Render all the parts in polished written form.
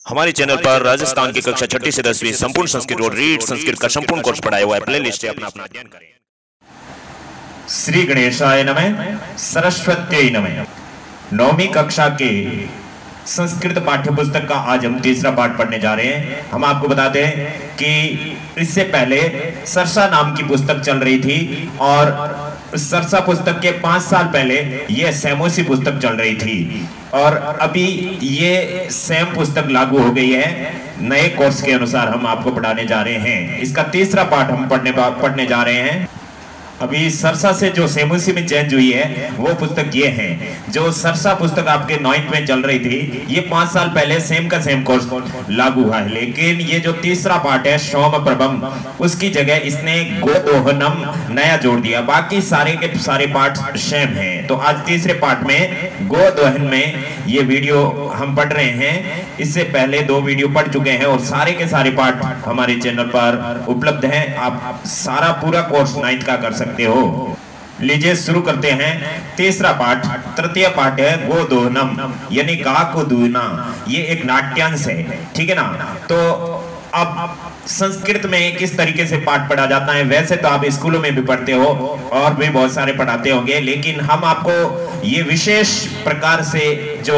हमारे चैनल पर राजस्थान की कक्षा 6ठी से 10वीं संपूर्ण संस्कृत और रीड संस्कृत का संपूर्ण कोर्स पढ़ाया हुआ है। प्ले लिस्ट से अपना अध्ययन करें। श्री गणेशाय नमः, सरस्वत्यै नमः। 9वीं कक्षा के संस्कृत पाठ्य पुस्तक का आज हम तीसरा पाठ पढ़ने जा रहे हैं। हम आपको बता दें कि इससे पहले सरसा नाम की पुस्तक चल रही थी और सरसा पुस्तक के 5 साल पहले ये सैमोसी पुस्तक चल रही थी और अभी ये सेम पुस्तक लागू हो गई है। नए कोर्स के अनुसार हम आपको पढ़ाने जा रहे हैं। इसका तीसरा पाठ हम पढ़ने जा रहे हैं। अभी सरसा से जो सैमोसी में चेंज हुई है वो पुस्तक ये है। जो सरसा पुस्तक आपके 9th में चल रही थी ये 5 साल पहले सेम का सेम कोर्स लागू हुआ है, लेकिन ये जो तीसरा पाठ है सोम प्रभम, उसकी जगह इसने गोदोहनम नया जोड़ दिया। बाकी सारे के सारे पाठ सेम हैं। तो आज तीसरे पाठ में गोदोहन में ये वीडियो हम पढ़ रहे हैं। इससे पहले 2 वीडियो पढ़ चुके हैं और सारे के सारे पाठ हमारे चैनल पर उपलब्ध हैं। आप सारा पूरा कोर्स 9th का कर सकते हो। लीजिए शुरू करते हैं। तीसरा पाठ, तृतीय पाठ है गोदोहनम, यानी गा को दूना। ये एक नाट्यांश है, ठीक है ना। तो अब संस्कृत में किस तरीके से पाठ पढ़ा जाता है, वैसे तो आप स्कूलों में भी पढ़ते हो और भी बहुत सारे पढ़ाते होंगे, लेकिन हम आपको ये विशेष प्रकार से जो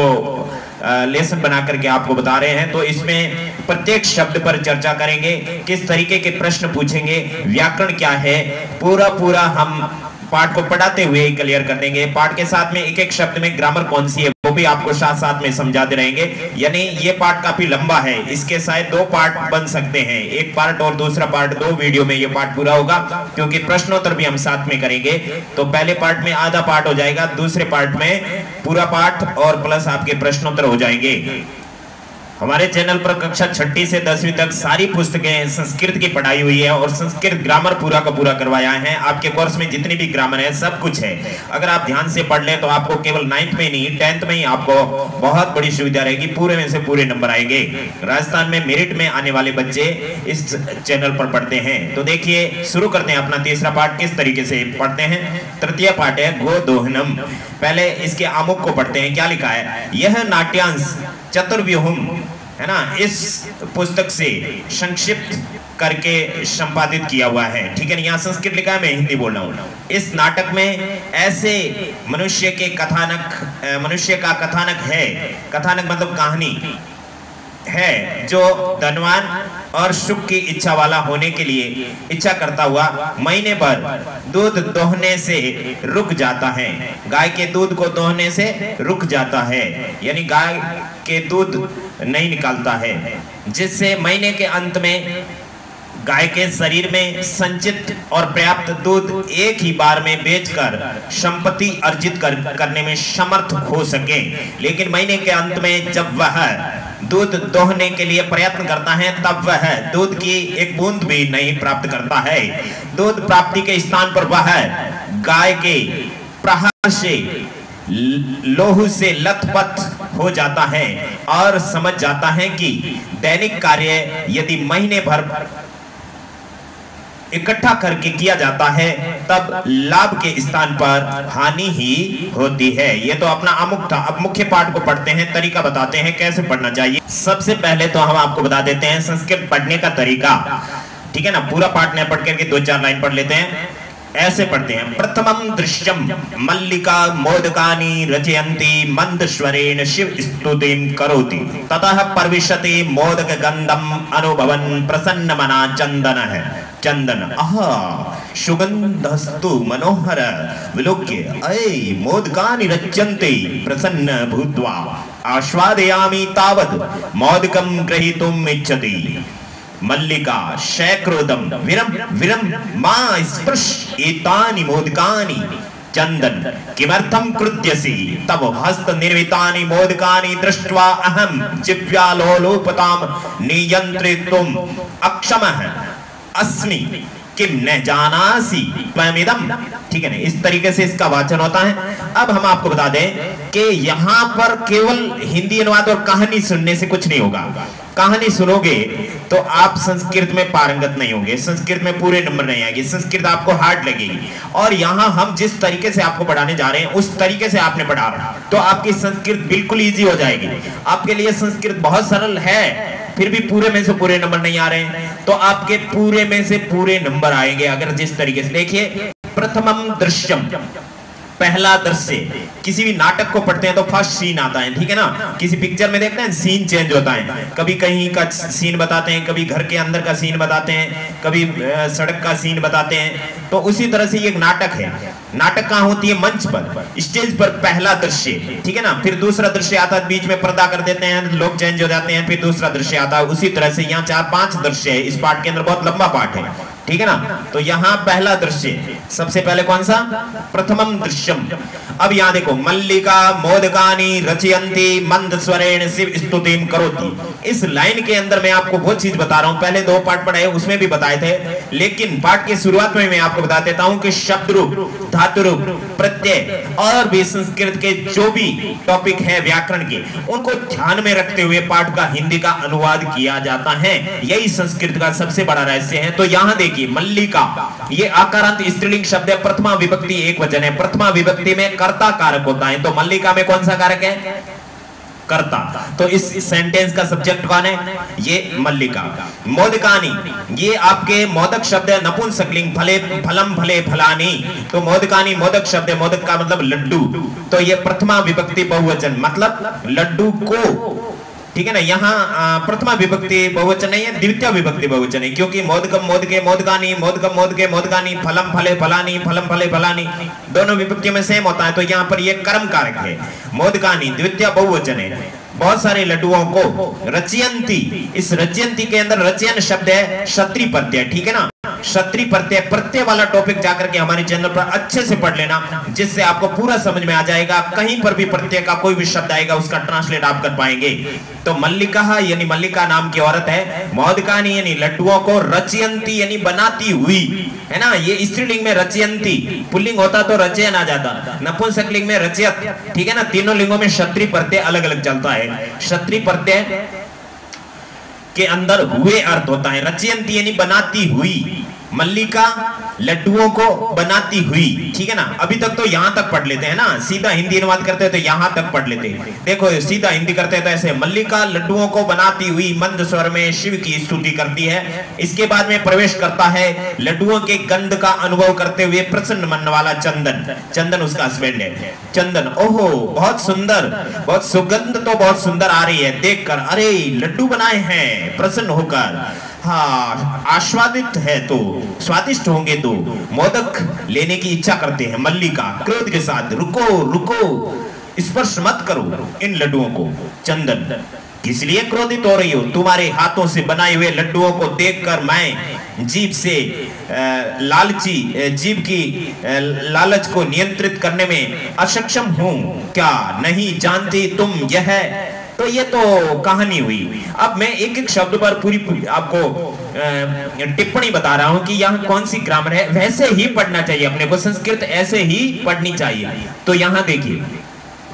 लेसन बना करके आपको बता रहे हैं। तो इसमें प्रत्येक शब्द पर चर्चा करेंगे, किस तरीके के प्रश्न पूछेंगे, व्याकरण क्या है, पूरा हम पाठ को पढ़ाते हुए क्लियर कर देंगे। पाठ के साथ में एक एक शब्द में ग्रामर कौन सी है वो भी आपको साथ साथ में समझाते रहेंगे। यानी ये पाठ काफी लंबा है, इसके शायद 2 पार्ट बन सकते हैं। एक पार्ट और दूसरा पार्ट, 2 वीडियो में ये पाठ पूरा होगा, क्योंकि प्रश्नोत्तर भी हम साथ में करेंगे। तो पहले पार्ट में आधा पार्ट हो जाएगा, दूसरे पार्ट में पूरा पाठ और प्लस आपके प्रश्नोत्तर हो जाएंगे। हमारे चैनल पर कक्षा 6ठी से 10वीं तक सारी पुस्तकें संस्कृत की पढ़ाई हुई है और संस्कृत ग्रामर पूरा का पूरा करवाया है। आपके कोर्स में जितनी भी ग्रामर है सब कुछ है। अगर आप ध्यान से पढ़ लें तो आपको केवल 9th में नहीं 10th में ही आपको बहुत बड़ी सुविधा रहेगी। पूरे में से पूरे नंबर आएंगे। राजस्थान में मेरिट में आने वाले बच्चे इस चैनल पर पढ़ते हैं। तो देखिए शुरू करते हैं अपना तीसरा पाठ। किस तरीके से पढ़ते हैं? तृतीय पाठ है गोदोहनम। पहले इसके आमुख को पढ़ते हैं। क्या लिखा है? यह नाट्यांश चतुर्व्यूहम है ना, इस पुस्तक से संक्षिप्त करके संपादित किया हुआ है, ठीक है ना। यहाँ संस्कृत लिखा है, मैं हिंदी बोल रहा हूँ। इस नाटक में ऐसे मनुष्य का कथानक है, कथानक मतलब कहानी है, जो धनवान और सुख की इच्छा वाला होने के लिए इच्छा करता हुआ महीने भर दूध दोहने से रुक जाता है। गाय के दूध को दोहने से रुक जाता है, यानी गाय के दूध नहीं निकालता है, जिससे महीने के अंत में गाय के शरीर में संचित और पर्याप्त दूध एक ही बार में बेचकर संपत्ति अर्जित करने में समर्थ हो सके। लेकिन महीने के अंत में जब वह दूध दोहने के लिए प्रयत्न करता है तब वह दूध की एक बूंद भी नहीं प्राप्त करता है। दूध प्राप्ति के स्थान पर वह गाय के प्रहार से लोहू से लथपथ हो जाता है और समझ जाता है कि दैनिक कार्य यदि महीने भर इकट्ठा करके किया जाता है तब लाभ के स्थान पर हानि ही होती है। ये तो अपना आमुख था। अब मुख्य पाठ को पढ़ते हैं, तरीका बताते हैं कैसे पढ़ना चाहिए। सबसे पहले तो हम आपको बता देते हैं संस्कृत पढ़ने का तरीका, ठीक है ना। पूरा पाठ नहीं पढ़ करके 2-4 लाइन पढ़ लेते हैं। ऐसे पढ़ते हैं। प्रथमं दृश्यम मल्लिका मोदकानि रचयन्ति मंद स्वरेण शिव स्तुतिं करोति ततः प्रविशति मोदक गंधम अनुभवन प्रसन्न मना चंदन आहा सुगंधस्तु मनोहर विलोक्य अय मोदकानि रच्यन्ते प्रसन्न भूत्वा आस्वादयामि तावद् मोदकं ग्रहीतुम् इच्छति। मल्लिका शैक्रोदम विरम विरम मा स्पृश एतानि मोदकानि चंदन किमर्थम कृत्यसि तव हस्त निर्मितानि मोदकानि दृष्ट्वा अहम जिह्वालोलुपतां नियंत्रितुम् अक्षमः अस्मि किम न जानासी त्वमिदम, ठीक है ना, इस तरीके से इसका वाचन होता है। अब हम आपको बता दें कि यहाँ पर केवल हिंदी अनुवाद और कहानी सुनने से कुछ नहीं होगा। कहानी सुनोगे तो आप संस्कृत में पारंगत नहीं होंगे, संस्कृत में पूरे नंबर नहीं आएंगे, संस्कृत आपको हार्ड लगेगी। और यहाँ हम जिस तरीके से आपको पढ़ाने जा रहे हैं उस तरीके से आपने पढ़ा तो आपकी संस्कृत बिल्कुल इजी हो जाएगी। आपके लिए संस्कृत बहुत सरल है, फिर भी पूरे में से पूरे नंबर नहीं आ रहे हैं तो आपके पूरे में से पूरे नंबर आएंगे अगर जिस तरीके से। देखिए, प्रथमम दृश्यम, पहला दृश्य। किसी भी नाटक को पढ़ते हैं तो फर्स्ट सीन आता है, ठीक है ना। किसी पिक्चर में देखते हैं सीन चेंज होता है, कभी कहीं का सीन बताते हैं, कभी घर के अंदर का सीन बताते हैं, कभी सड़क का सीन बताते हैं। तो उसी तरह से ये एक नाटक है। नाटक कहाँ होती है? मंच पर, स्टेज पर पहला दृश्य, ठीक है ना। फिर दूसरा दृश्य आता है, बीच में पर्दा कर देते हैं, लोग चेंज हो जाते हैं, फिर दूसरा दृश्य आता है। उसी तरह से यहाँ 4-5 दृश्य है। इस पाठ के अंदर बहुत लंबा पाठ है, ठीक है ना। तो यहाँ पहला दृश्य सबसे पहले कौन सा? प्रथमम दृश्यम। अब यहाँ देखो, मल्लिका मोदकानी रचयन्ति मंद स्वरेण शिव स्तुतिम करोति। इस लाइन के अंदर मैं आपको वो चीज बता रहा हूँ, पहले 2 पाठ पढ़ाए उसमें भी बताए थे, लेकिन पाठ की शुरुआत में मैं आपको बता देता हूँ कि शब्द रूप, धातु रूप, प्रत्यय और भी संस्कृत के जो भी टॉपिक है व्याकरण के, उनको ध्यान में रखते हुए पाठ का हिंदी का अनुवाद किया जाता है। यही संस्कृत का सबसे बड़ा रहस्य है। तो यहाँ देखिए, मल्लिका ये आकारांत स्त्रीलिंग शब्द है, प्रथमा विभक्ति एक वचन है। प्रथमा विभक्ति में कर्ता कारक होता है, तो मल्लिका में कौन सा कारक है? कर्ता। तो इस सेंटेंस का सब्जेक्ट कौन है? ये मल्लिका। मोदकानी, ये आपके मोदक शब्द है, नपुंसकलिंग, फले फलम फले फलानी। तो मोदकानी मोदक शब्द है, मोदक का मतलब लड्डू। तो ये प्रथमा विभक्ति बहुवचन, मतलब लड्डू को, ठीक है ना। यहाँ प्रथमा विभक्ति बहुवचन नहीं है, द्वितीय विभक्ति बहुवचन है, क्योंकि मोदकम मोदके मोदकानी, मोदकम मोदके मोदकानी, फलम फले फलानी, फलम फले फलानी, दोनों विभक्तियों में सेम होता है। तो यहाँ पर ये कर्म कारक है। मोदकानी द्वितीय बहुवचन है। बहुत सारे लड्डुओं को रचयन्ति, इस रचयन्ति के अंदर रचयन शब्द है, क्षत्रि प्रत्यय, ठीक है ना। क्षत्रि प्रत्यय, प्रत्यय वाला टॉपिक जाकर के हमारे चैनल पर अच्छे से पढ़ लेना, जिससे आपको पूरा समझ में आ जाएगा। कहीं पर भी प्रत्यय का कोई भी शब्द आएगा उसका ट्रांसलेट आप कर पाएंगे। तो मल्लिका यानी मल्लिका नाम की औरत है, मोदकानी यानी लड्डुओं को, रचयन्ति यानी बनाती हुई, है ना। ये स्त्रीलिंग में रचयन्ति, पुल्लिंग होता तो रचयन आ जाता, नपुंसकलिंग में रचयत, ठीक है ना। तीनों लिंगों में क्षत्रि प्रत्यय अलग अलग चलता है। क्षत्रि प्रत्यय के अंदर हुए अर्थ होता है। रचयन्ति यानी बनाती हुई, मल्लिका लड्डुओं को बनाती हुई, ठीक है ना। अभी तक तो यहां तक पढ़ लेते हैं ना, सीधा हिंदी अनुवाद करते हैं तो यहां तक पढ़ लेते हैं। देखो, सीधा हिंदी करते हैं तो ऐसे, मल्लिका लड्डुओं को बनाती हुई मंद स्वर में शिव की स्तुति करती है। इसके बाद में प्रवेश करता है लड्डुओं के गंध का अनुभव करते हुए प्रसन्न मन वाला चंदन। चंदन उसका हस्बैंड है। चंदन, ओहो बहुत सुंदर, बहुत सुगंध तो बहुत सुंदर आ रही है देखकर, अरे लड्डू बनाए हैं, प्रसन्न होकर, हाँ आस्वादित है तो स्वादिष्ट होंगे तो मोदक लेने की इच्छा करते हैं। मल्लिका क्रोध के साथ, रुको रुको, स्पर्श मत करो इन लड्डुओं को। चंदन, किस लिए क्रोधित हो रही हो? तुम्हारे हाथों से बनाए हुए लड्डुओं को देखकर मैं जीभ से लालची, जीभ की लालच को नियंत्रित करने में अक्षम हूं। क्या नहीं जानती तुम यह? तो ये तो कहानी हुई। अब मैं एक एक शब्द पर पूरी आपको टिप्पणी बता रहा हूं कि यहाँ कौन सी ग्रामर है। वैसे ही पढ़ना चाहिए अपने को, संस्कृत ऐसे ही पढ़नी चाहिए। तो यहाँ देखिए,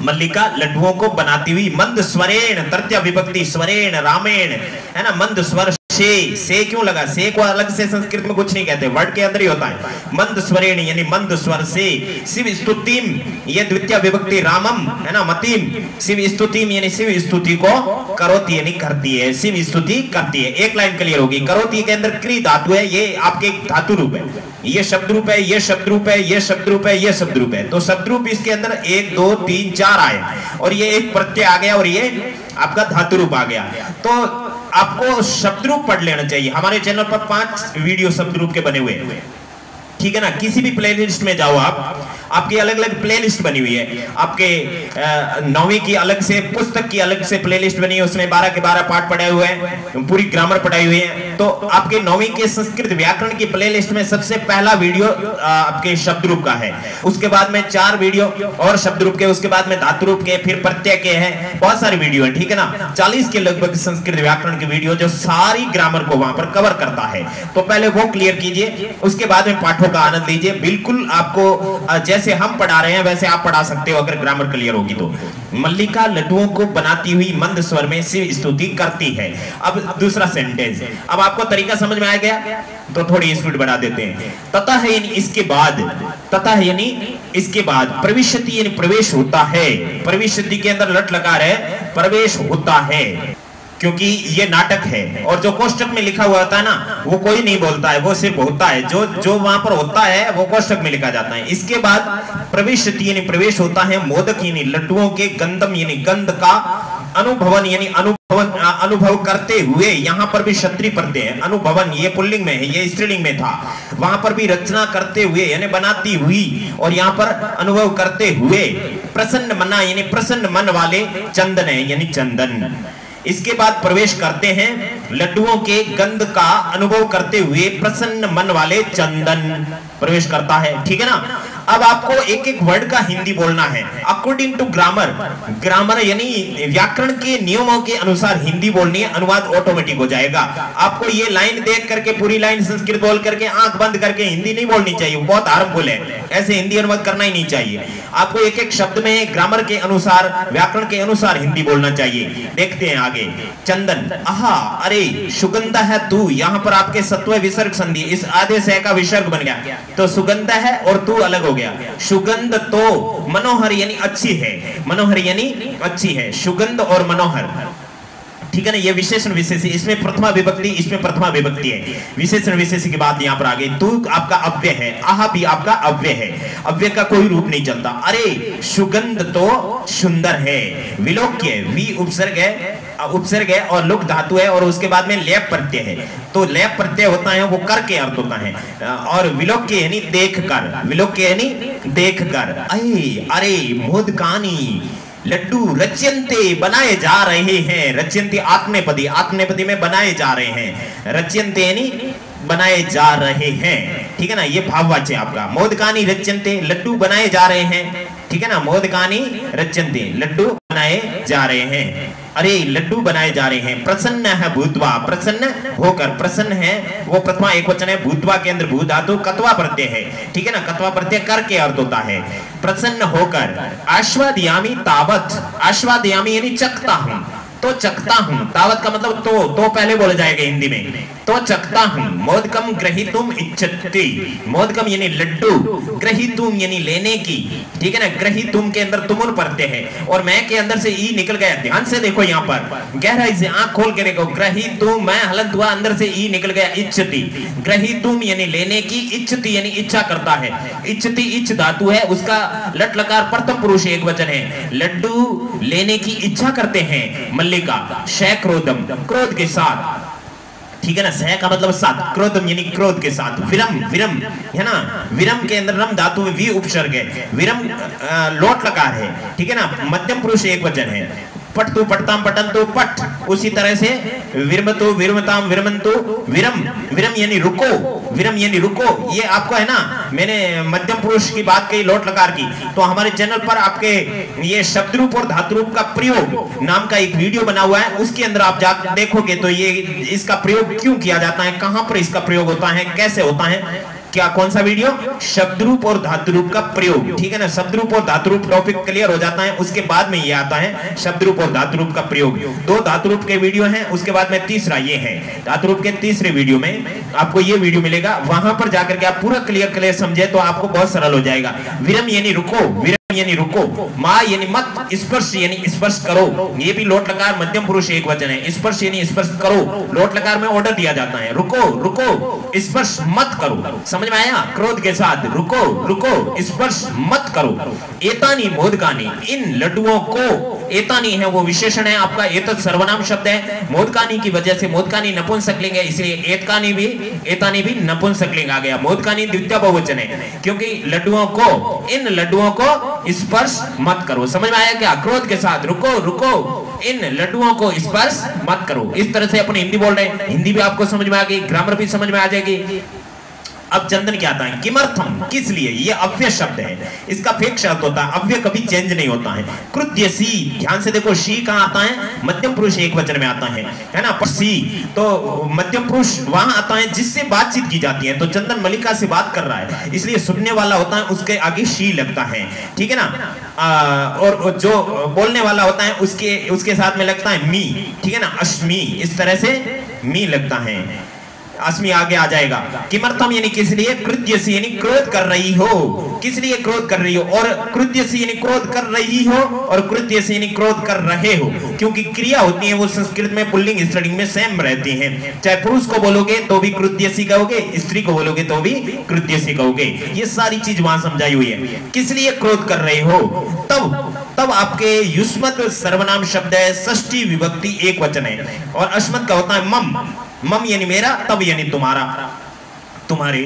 मल्लिका लड्डुओं को बनाती हुई मंद स्वरेण, तृतीय विभक्ति स्वरेण, रामेण, है ना। मंद स्वर से क्यों लगा? से को अलग से संस्कृत में कुछ नहीं कहते, वर्ड के अंदर ही होता है। मंद स्वरेण यानी मंद स्वर से, शिव स्तुतिम ये द्वितीय विभक्ति रामम, है ना। मतिम, शिव स्तुतिम यानी शिव स्तुति को करोति यानी करती है, शिव स्तुति करती है। एक लाइन क्लियर होगी। करोति के अंदर क्री धातु है, ये आपके धातु रूप है, ये शब्द रूप है, ये शब्द रूप है, ये शब्द रूप है, ये शब्द रूप है। तो शब्द रूप इसके अंदर 1 2 3 4 आए, और ये एक प्रत्यय आ गया, और ये आपका धातु रूप आ गया। तो आपको शब्द रूप पढ़ लेना चाहिए। हमारे चैनल पर 5 वीडियो शब्द रूप के बने हुए हैं, ठीक है ना। किसी भी प्लेलिस्ट में जाओ आपकी अलग अलग प्लेलिस्ट बनी हुई है। आपके 9वीं की अलग से, पुस्तक की अलग से प्लेलिस्ट बनी है, उसमें 12 के 12 पाठ पढ़े हुए हैं, पूरी ग्रामर पढ़ाई हुई है। तो आपके 9वीं के संस्कृत व्याकरण की प्लेलिस्ट में सबसे पहला वीडियो आपके शब्द रूप का है, उसके बाद में 4 वीडियो और शब्द रूप के, उसके बाद में धातु रूप के, फिर प्रत्यय के हैं, बहुत सारे वीडियो है, ठीक है ना। 40 के लगभग संस्कृत व्याकरण के वीडियो जो सारी ग्रामर को वहां पर कवर करता है। तो पहले वो क्लियर कीजिए, उसके बाद में पाठों का आनंद लीजिए। बिल्कुल आपको जैसे हम पढ़ा रहे हैं वैसे आप पढ़ा सकते हो अगर ग्रामर क्लियर होगी तो। मल्लिका लड्डुओं को बनाती हुई मंद स्वर में शिव स्तुति करती है। अब दूसरा सेंटेंस, अब आपको तरीका समझ में आ गया तो थोड़ी स्पीड बढ़ा देते हैं। तथा है यानी इसके बाद, तथा है यानी इसके बाद, प्रविशति यानी प्रवेश होता है, प्रविशति के अंदर लट लगा है, प्रवेश होता है, क्योंकि ये नाटक है और जो कोष्टक में लिखा हुआ होता है ना वो कोई नहीं बोलता है, वो सिर्फ होता है, जो वहां पर होता है वो कोष्टक में लिखा जाता है। इसके बाद प्रविशति यानी प्रवेश होता है, मोदक यानी लड्डुओं के, गंधम यानी गंध का, अनुभवन यानी अनुभव करते हुए, यहां पर भी क्षत्रिय प्रत्यय है, अनुभवन ये पुल्लिंग में है, ये स्त्रीलिंग में था, वहां पर भी रचना करते हुए यानी बनाती हुई, और यहां पर अनुभव करते हुए, प्रसन्न मना यानी प्रसन्न मन वाले, चंदन है यानी चंदन। इसके बाद प्रवेश करते हैं लड्डुओं के गंध का अनुभव करते हुए, प्रसन्न मन वाले चंदन प्रवेश करता है, ठीक है ना। अब आपको एक एक वर्ड का हिंदी बोलना है अकॉर्डिंग टू ग्रामर। ग्रामर यानी व्याकरण के नियमों के अनुसार हिंदी बोलनी है, अनुवाद ऑटोमेटिक हो जाएगा। आपको ये लाइन देख करके पूरी लाइन संस्कृत बोल करके आंख बंद करके हिंदी नहीं बोलनी चाहिए, बहुत हार्मफुल है, ऐसे हिंदी अनुवाद करना ही नहीं चाहिए। आपको एक एक शब्द में ग्रामर के अनुसार, व्याकरण के अनुसार हिंदी बोलना चाहिए। देखते हैं आगे, चंदन, आहा, अरे, सुगंध है तू, यहाँ पर आपके सत्व विसर्ग संधि, इस आधे से का विसर्ग बन गया तो सुगंध है और तू अलग हो गया। सुगंध तो मनोहर यानी अच्छी है, मनोहर यानी अच्छी है, सुगंध और मनोहर, ठीक है ना। ये विशेषण विशेषी, इसमें प्रथमा विभक्ति, इसमें प्रथमा विभक्ति है। विशेषण विशेषी की बात यहां पर आ गई। तू आपका अव्यय है, आहा भी आपका अव्यय है, अव्यय का कोई रूप नहीं चलता। अरे, सुगंध तो सुंदर है, विलोक्य, वी उपसर्ग है और लुक धातु है और उसके बाद में लेप प्रत्यय है, तो लेप प्रत्यय होता है वो कर के अर्थ होता है, और विलोक्य यानी देख कर, विलोक्य यानी देख कर। अरे, मोदकानी लड्डू रच्यन्ते बनाए जा रहे हैं, रच्यन्ते आत्मनेपदी, आत्मनेपदी में बनाए जा रहे हैं, रच्यन्ते यानी बनाए जा रहे हैं, ठीक है ना। ये भाववाच्य आपका, मोदकानी रच्यन्ते, लड्डू बनाए जा रहे हैं, ठीक है ना। मोदकानी रच्यन्ते, लड्डू बनाए जा रहे हैं, अरे लड्डू बनाए जा रहे हैं। प्रसन्न है भूतवा, प्रसन्न होकर, प्रसन्न है वो प्रथमा एकवचन है, भूतवा के अंदर भू धातु कत्वा प्रत्यय है, ठीक है ना, कत्वा प्रत्यय कर के अर्थ होता है, प्रसन्न होकर। आस्वादयामी तावत, आस्वादयामी यानी चखता हूं, तो चखता हूं, तावत का मतलब तो पहले बोला जाएगा हिंदी में, तो चखता हूं। मोदकम ग्रहीतुम इच्छति, मोदकम यानी लड्डू, ग्रहीतुम यानी लेने की, ठीक है ना। ग्रहीतुम के अंदर तुमुन प्रत्यय है और मैं के अंदर से ई निकल गया, ध्यान से देखो यहाँ पर, गहराई से आंख खोल के देखो, ग्रहीतुम, मैं हलंत हुआ, अंदर से ई निकल गया, इच्छति, ग्रहीतुम यानी लेने की, इच्छति यानी इच्छा करता है, इच्छति इच्छ धातु है, उसका लट लकार प्रथम पुरुष एक वचन है, लड्डू लेने की इच्छा करते हैं मल्लिका, शैक्रोदम, क्रोध के साथ, ठीक है ना। सह का मतलब साथ, क्रोधम यानी क्रोध के साथ, विरम, विरम है ना, विरम के अंदर रम धातु में वी उपसर्ग है, विरम लोट लकार है, ठीक है ना, मध्यम पुरुष एक वचन है। पटतु पटताम पटंतु पट, उसी तरह से विरमतु विरमताम विरमंतु, विरम, विरम यानी रुको, विरम यानी रुको। ये आपको है ना, मैंने मध्यम पुरुष की बात कही लोट लकार की, तो हमारे चैनल पर आपके ये शब्द रूप और धातु रूप का प्रयोग नाम का एक वीडियो बना हुआ है, उसके अंदर आप जा देखोगे तो ये इसका प्रयोग क्यों किया जाता है, कहां पर इसका प्रयोग होता है, कैसे होता है, क्या, कौन सा वीडियो, शब्द रूप और धातु रूप का प्रयोग, ठीक है ना। शब्द रूप और धातु रूप टॉपिक क्लियर हो जाता है, उसके बाद में ये आता है शब्द रूप और धातु रूप का प्रयोग। 2 धातु रूप के वीडियो हैं, उसके बाद में तीसरा ये है, धातु रूप के तीसरे वीडियो में आपको ये वीडियो मिलेगा, वहां पर जाकर के आप पूरा क्लियर समझे तो आपको बहुत सरल हो जाएगा। विरम यानी रुको, विरम यानी रुको, मा यानी मत, स्पर्श यानी स्पर्श करो, ये भी लोट लकार मध्यम पुरुष एक वचन है, स्पर्श यानी स्पर्श करो, लोट लकार में ऑर्डर दिया जाता है, रुको रुको, स्पर्श मत करो, समझ में आया। क्रोध के साथ रुको रुको, स्पर्श मत करो। एतानी मोदकानी, इन लड्डुओं को, एतानी है वो विशेषण है आपका, एतत् सर्वनाम शब्द है, मोदकानी की वजह से मोदकानी नपुंसकलिंग है, इसलिए एतकानी भी, एतानी भी नपुंसकलिंग आ गया। मोदकानी द्वितीय बहुवचन है, क्योंकि लड्डुओं को, इन लड्डुओं को स्पर्श मत करो। समझ में आया क्या? क्रोध के साथ रुको रुको, इन लड्डुओं को स्पर्श मत करो। इस तरह से अपने हिंदी बोल रहे हैं, हिंदी भी आपको समझ में आ गई, ग्रामर भी समझ में आ जाएगी। अब चंदन क्या आता है? किमर्थम, किस लिए? ये अव्यय शब्द है, इसका फेक शब्द होता है, अव्यय कभी चेंज नहीं होता है। कृत्यसी, ध्यान से देखो, शी कहां आता है? मध्यम पुरुष एक वचन में आता है ना, पर सी तो मध्यम पुरुष वहां आता है जिससे बातचीत की जाती है। तो चंदन मल्लिका से बात कर रहा है, इसलिए सुनने वाला होता है उसके आगे शी लगता है, ठीक है ना। और जो बोलने वाला होता है उसके साथ में लगता है मी, ठीक है ना, अश्मी, इस तरह से मी लगता है, अस्मी आगे आ जाएगा। किमर्थम यानी किस लिए, कृत्यसी यानी क्रोध कर रही हो, किस लिए क्रोध कर रही हो, और कृत्यसी यानी क्रोध कर रही हो, और कृत्यसी यानी क्रोध कर रहे हो, क्योंकि क्रिया होती है वो संस्कृत में पुल्लिंग स्त्रीलिंग में सेम रहती हैं। चाहे पुरुष को बोलोगे तो भी कृत्यसी कहोगे, स्त्री को बोलोगे तो भी कृत्यसी कहोगे, ये सारी चीज वहां समझाई हुई है। किस लिए क्रोध कर रहे हो, तब आपके युष्मत सर्वनाम शब्द है, षष्ठी विभक्ति एक वचन है, और अश्मत का होता है मम, मम यानी मेरा, तब यानी तुम्हारा, तुम्हारे,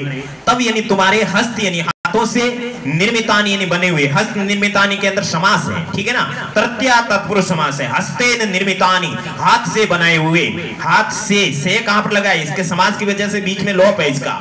तब यानी तुम्हारे, हस्त यानी हाथों से, निर्मितानी यानी बने हुए, हस्त निर्मितानी के अंदर समास है, ठीक है ना, तृतीया तत्पुरुष समास है, हस्तेन निर्मितानी, हाथ से बनाए हुए, हाथ से कहां पर लगा है? इसके समास की वजह से बीच में लोप है इसका,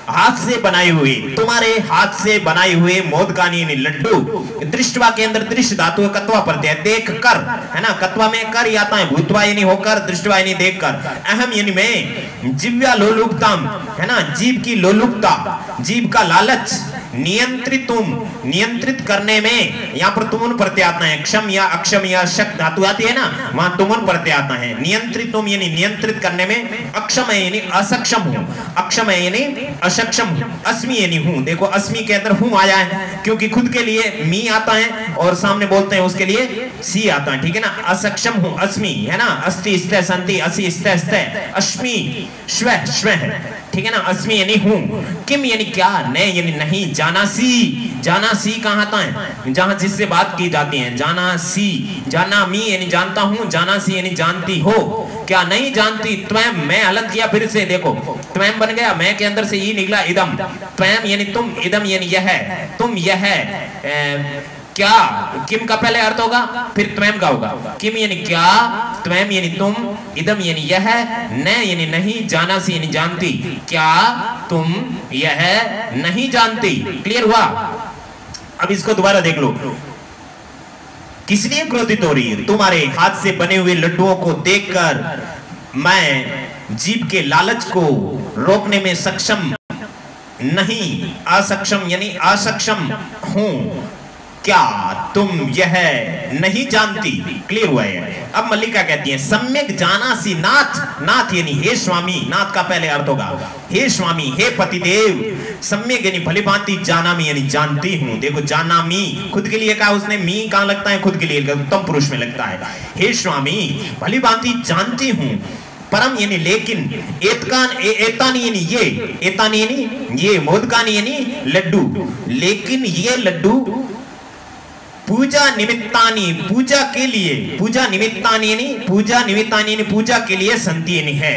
हाथ से बनाए हुए, तुम्हारे हाथ से बनाए हुए मोदकानी यानी लड्डू। दृष्टवा के अंदर दृश्य धातु कत्वा प्रत्यय, देख कर, है ना, कत्वा में कर आता है, भूतवा यानी होकर, दृष्टवा यानी देख कर, अहम यानी मैं, जिव्या लोलुपतम, है ना, जीव की लोलुपता, जीव का लालच, नियंत्रितुम, नियंत्रित करने में, यहाँ पर तुमुन प्रत्यय आता है, क्षम या अक्षम या शक धातु आती है ना, वहां तुमुन प्रत्यय आता है। नियंत्रितुम यानी नियंत्रित करने में, अक्षम है यानी असक्षम हूं, अक्षम है यानी असक्षम हूं, अस्मि यानी हूं। देखो अस्मि के अंदर हूं आया है, क्योंकि खुद के लिए मी आता है और सामने बोलते हैं उसके लिए सी आता है, ठीक है ना, असक्षम हूं, अस्मि, है ना, अस्ति स्ते संति, असि स्ते स्ते, अस्मि श्व श्व है, ठीक है ना, अस्मि यानी हूं, किम यानी क्या, ने यानी नहीं, जानासी, जानासी कहां आता है? जहां जिससे बात की जाती है, जानासी, जानामी यानी जानता हूं, जानासी यानी जानती हो, क्या नहीं जानती, त्वम, मैं अलग किया फिर से, देखो त्वम बन गया, मैं के अंदर से ये निकला इदम, त्वम यानी तुम, इदम यानी यह, तुम यह, क्या, किम का पहले अर्थ होगा फिर त्वम का होगा, किम यानी क्या, त्वम यानी तुम, इदम यानी यह, न यानी नहीं, जानासी यानी जानती, क्या तुम यह नहीं जानती। क्लियर हुआ? अब इसको दोबारा देख लो, किस लिए क्रोधित हो रही है? तुम्हारे हाथ से बने हुए लड्डुओं को देखकर मैं जीव के लालच को रोकने में सक्षम नहीं, असक्षम यानी असक्षम हूं, क्या तुम यह नहीं जानती? क्लियर हुआ है? अब मल्लिका कहती है सम्यक जानासी नाथ, नाथ यानी हे स्वामी, नाथ का पहले अर्थ होगा हे स्वामी, हे पतिदेव, सम्यक यानी भलीभांति, जानामी यानी जानती हूं। देखो जानामी खुद के लिए कहा उसने, मी कहां लगता है? खुद के लिए, उत्तम पुरुष में लगता है। हे स्वामी भलीभांति जानती हूं, परम यानी लेकिन, एतकान एतानी यानी ये, एतानी यानी ये, मोदकानी यानी लड्डू, लेकिन ये लड्डू पूजा निमित्तानी, पूजा के लिए, पूजा निमित्तानी यानी पूजा निमित्तानी यानी पूजा के लिए संति यानी है,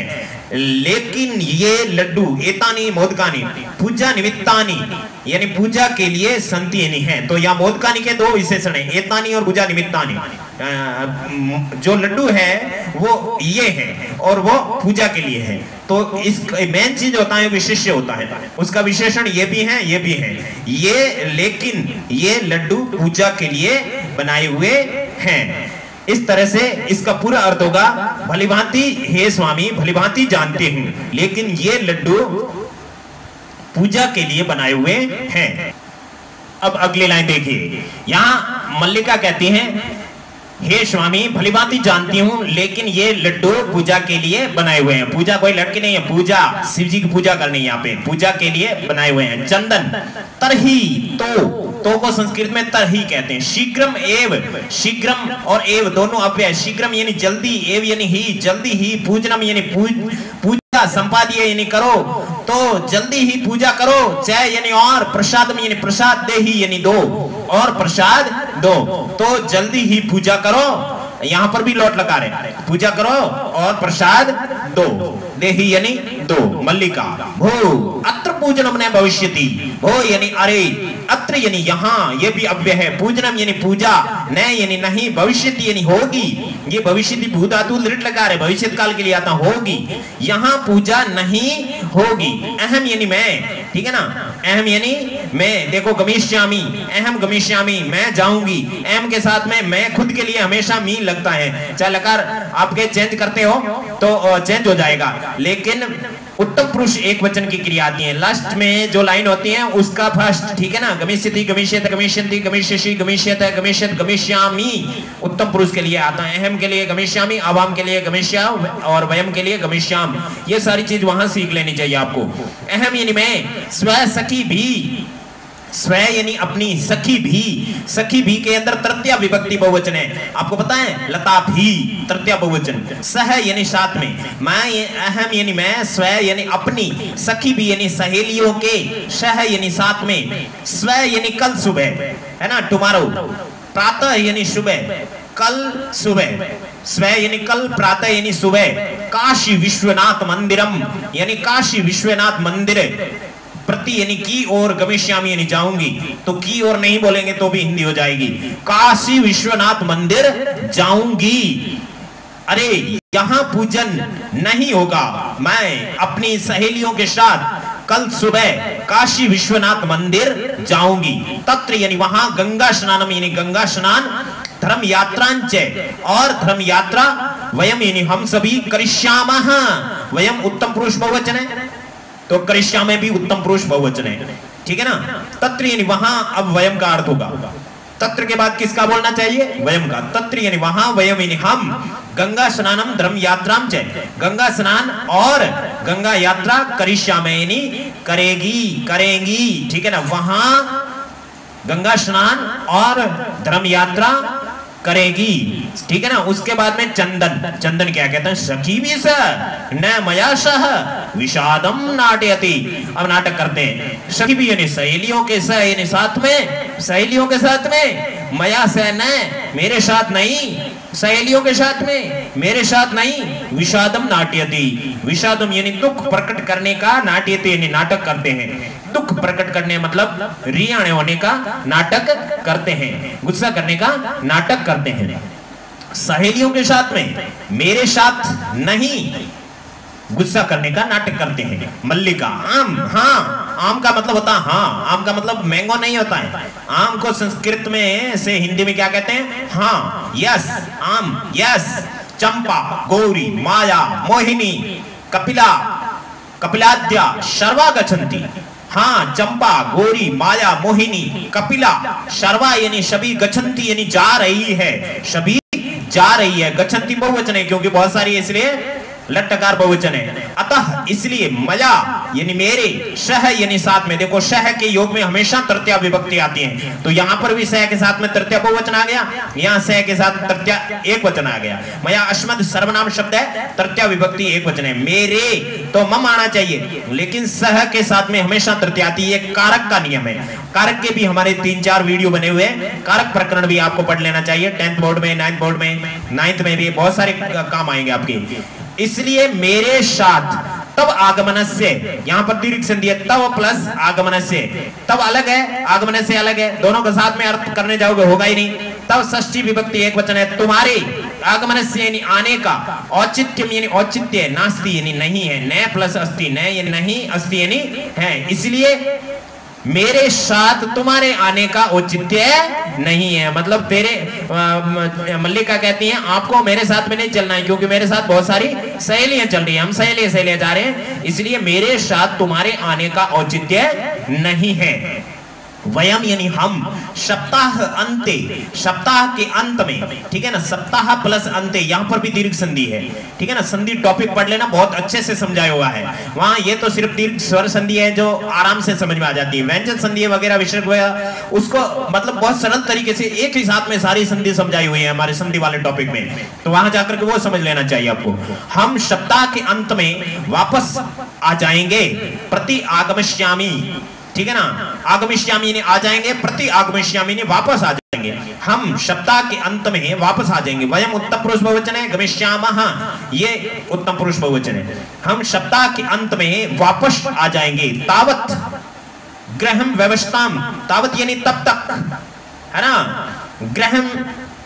लेकिन ये लड्डू, एतानी मोदकानी, पूजा निमित्तानी यानी पूजा के लिए संति यानी है। तो यहाँ मोदकानी के दो विशेषण है, एतानी और पूजा निमित्तानी। जो लड्डू है वो ये है और वो पूजा के लिए है, तो इस मेन चीज होता है विशेष्य होता है, उसका विशेषण ये भी है, ये भी है, ये लेकिन ये लड्डू पूजा के लिए बनाए हुए हैं। इस तरह से इसका पूरा अर्थ होगा भलीभांति हे स्वामी, भलीभांति जानते हूं, लेकिन ये लड्डू पूजा के लिए बनाए हुए हैं। अब अगली लाइन देखिए, यहां मल्लिका कहती हैं हे स्वामी भलीभांति जानती हूं, लेकिन ये लड्डू पूजा के लिए बनाए हुए हैं। पूजा कोई लड़की नहीं है, पूजा शिव जी की पूजा करनी है, यहाँ पे पूजा के लिए बनाए हुए हैं। चंदन तरही, तो को संस्कृत में तरही कहते हैं। शीघ्रम एव, शीघ्रम और एव दोनों अव्यय, शीघ्रम यानी जल्दी, एव यानी ही, जल्दी ही, पूजनम यानी पूजा पूजा संपादिए यानी करो, तो जल्दी ही पूजा करो। चय यानी और, प्रसादम यानी प्रसाद दे ही यानी दो, और प्रसाद दो, तो जल्दी ही पूजा करो। यहां पर भी लौट लगा रहे, पूजा करो और प्रसाद दो, देही यानी दो। मल्लिका भो अत्र पूजनम न भविष्यति, भो यानी अरे, अत्र यानी यहाँ, ये भी अव्यय है। पूजनम यानी पूजा, न यानी नहीं, भविष्यति यानी होगी। ये भविष्यति भू धातु लिट लगा रहे, भविष्य काल के लिए आता, होगी। यहाँ पूजा नहीं होगी। अहम यानी मैं, ठीक है ना, अहम यानी मैं। देखो गमिष्यामि, अहम गमिष्यामि, मैं जाऊंगी। अहम के साथ में मैं खुद के लिए हमेशा मी लगता है, चाहे लकार आपके चेंज करते हो तो चेंज हो जाएगा, लेकिन उत्तम पुरुष एक वचन की क्रिया आती है। लास्ट में जो लाइन होती है उसका फर्स्ट, ठीक है ना, गमिष्यति, गमिष्यत, गमिष्यन्ति, गमिष्यसि, गमिष्यत, गमिष्यत, गमिष्यामि उत्तम पुरुष के लिए आता है। अहम के लिए गमिष्यामि, अवाम के लिए गमिष्याम, और वयम के लिए गमिष्याम। ये सारी चीज वहां सीख लेनी चाहिए आपको। अहम यानी मैं, स्व सखी भी, स्व यानी अपनी, सखी भी, सखी भी के अंदर तृतीया विभक्ति बहुवचन है। आपको पता है, लता भी तृतीया बहुवचन, सह यानी साथ में, मैं अहम यानी मैं, स्व यानी अपनी, सखी भी यानी सहेलियों के, सह यानी साथ में, स्व यानी कल सुबह, है ना, टुमारो, प्रातः यानी सुबह, कल सुबह, स्व यानी कल, प्रातः यानी सुबह, काशी विश्वनाथ मंदिरम यानी काशी विश्वनाथ मंदिर, प्रति यानी की और, गमिष्यामि यानी जाऊंगी। तो की और नहीं बोलेंगे तो भी हिंदी हो जाएगी, काशी विश्वनाथ मंदिर जाऊंगी। अरे यहां पूजन नहीं होगा, मैं अपनी सहेलियों के साथ कल सुबह काशी विश्वनाथ मंदिर जाऊंगी। तत्र यानी वहां, गंगा स्नानम यानी गंगा स्नान, धर्म यात्रांच, और धर्म यात्रा, वयम यानी हम सभी, करिष्यामः, वयम उत्तम पुरुष बहुवचन है, तो करिष्या में भी उत्तम पुरुष बहुवचन है, ठीक है ना। तत्र यानी वहां, अब वयम का अर्थ होगा, तत्र के बाद किसका बोलना चाहिए, वयम का। तत्र यानी वहां, वयम यानी हम, गंगा स्नानम धर्म यात्राम च, गंगा स्नान और गंगा यात्रा, करिष्या में यानी करेगी, करेंगी, ठीक है ना। वहां गंगा स्नान और धर्म यात्रा करेगी, ठीक है ना। उसके बाद में चंदन, चंदन क्या कहते हैं, सखी भी सह न मया सह विषादम नाटयति, अब नाटक करते हैं। सखी भी यानी सहेलियों के सह यानी साथ में, सहेलियों के साथ में, मया सह न मेरे साथ नहीं, सहेलियों के साथ में, मेरे साथ नहीं, विषादम नाट्यति, विषादम यानी दुख प्रकट करने का, नाट्यति यानी नाटक करते हैं। दुख प्रकट करने मतलब रियाणे होने का नाटक करते हैं, गुस्सा करने का नाटक करते हैं। सहेलियों के साथ में, मेरे साथ नहीं, गुस्सा करने का नाटक करते हैं। मल्लिका आम, हाँ, आम का मतलब होता है हाँ, आम का मतलब मैंगो नहीं होता है। आम को संस्कृत में से हिंदी में क्या कहते हैं, हाँ, यस, आम, यस। चंपा, गौरी, माया, मोहिनी, कपिला, कपिलाद्या सर्वा गच्छन्ति, हाँ, चंपा, गौरी, माया, मोहिनी, कपिला, सर्वा यानी सभी, गच्छन्ति यानी जा रही है, सभी जा रही है। गच्छन्ति बहुवचन है क्योंकि बहुत सारी, इसलिए लट्टकार बहुवचन है। अतः इसलिए मया यानी मेरे, सह यानी साथ में। देखो सह के योग में हमेशा तृतीया विभक्ति आती है, तो यहाँ पर भी सह के साथ में तृतीया बहुवचन आ गया, यहाँ सह के साथ तृतीया एक वचन आ गया। मया अस्मद सर्वनाम शब्द है, तृतीया विभक्ति एक वचन है। मेरे तो मम आना चाहिए, लेकिन सह के साथ में हमेशा तृतीया आती है। कारक का नियम है, कारक के भी हमारे 3-4 वीडियो बने हुए हैं। कारक प्रकरण भी आपको पढ़ लेना चाहिए, 10th बोर्ड में, 9th बोर्ड में, 9th में भी बहुत सारे काम आएंगे आपके। इसलिए मेरे साथ, तब आगमन से, यहां पर दीर्घ संधि है, तब प्लस आगमन से, तब अलग है, आगमन से अलग है, दोनों के साथ में अर्थ करने जाओगे होगा ही नहीं। तब षष्ठी विभक्ति एक वचन है। तुम्हारे आगमन से यानी आने का, औचित्यम यानी औचित्य, नास्ति यानी नहीं है, न प्लस अस्ति, न यानी नहीं, अस्ति यानी है। इसलिए मेरे साथ तुम्हारे आने का औचित्य नहीं है, मतलब तेरे, मल्लिका कहती हैं आपको मेरे साथ में नहीं चलना है, क्योंकि मेरे साथ बहुत सारी सहेलियां चल रही हैं, हम सहेलियां जा रहे हैं, इसलिए मेरे साथ तुम्हारे आने का औचित्य नहीं है। वयम यानी हम, सप्ताह अंते, सप्ताह के अंत में, ठीक है ना, सप्ताह प्लस अंते, यहां पर भी दीर्घ संधि है, ठीक है ना। संधि टॉपिक पढ़ लेना, बहुत अच्छे से समझाया हुआ है वहां। ये तो सिर्फ दीर्घ स्वर संधि है जो आराम से समझ में आ जाती है। व्यंजन संधि वगैरह, विसर्ग वगैरह, उसको मतलब बहुत सरल तरीके से एक ही साथ में सारी संधि समझाई हुई है हमारे संधि वाले टॉपिक में, तो वहां जाकर के वो समझ लेना चाहिए आपको। हम सप्ताह के अंत में वापस आ जाएंगे, प्रति आगमिष्यामि, ठीक है ना। आगमिष्यामि ने आ जाएंगे, प्रति आगमिष्यामि ने वापस आ जाएंगे। हम सप्ताह के अंत में वापस आ जाएंगे। वयम उत्तम पुरुष बहुवचन है, गमिष्यामः ये उत्तम पुरुष बहुवचन है। हम सप्ताह के अंत में वापस आ जाएंगे। तावत ग्रहम व्यवस्थाम, तावत यानी तब तक, है ना। ग्रहम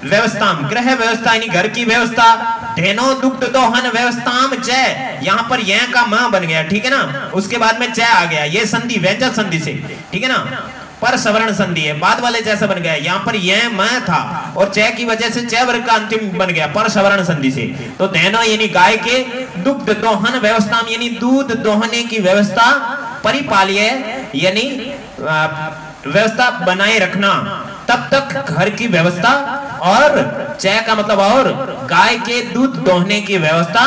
व्यवस्थाम, ग्रह व्यवस्था यानी घर की व्यवस्था। धेनो दुग्ध दोहन व्यवस्थाम जय, यहां पर यह का मां बन गया, ठीक है ना। उसके बाद में जय आ गया, ये संधि व्यंजन संधि से, ठीक है ना। पर सवर्ण संधि है, बाद वाले जैसा बन गया। यहां पर यह मैं था और चय की वजह से चय वर्ग का अंतिम बन गया पर सवर्ण संधि से। तो धेनो यानी गाय के, दुग्ध दोहन व्यवस्थाम यानी दूध दोहने की व्यवस्था, परिपाल्य यानी व्यवस्था बनाए रखना, तब तक घर की व्यवस्था, और चय का मतलब और गाय के दूध दोहने की व्यवस्था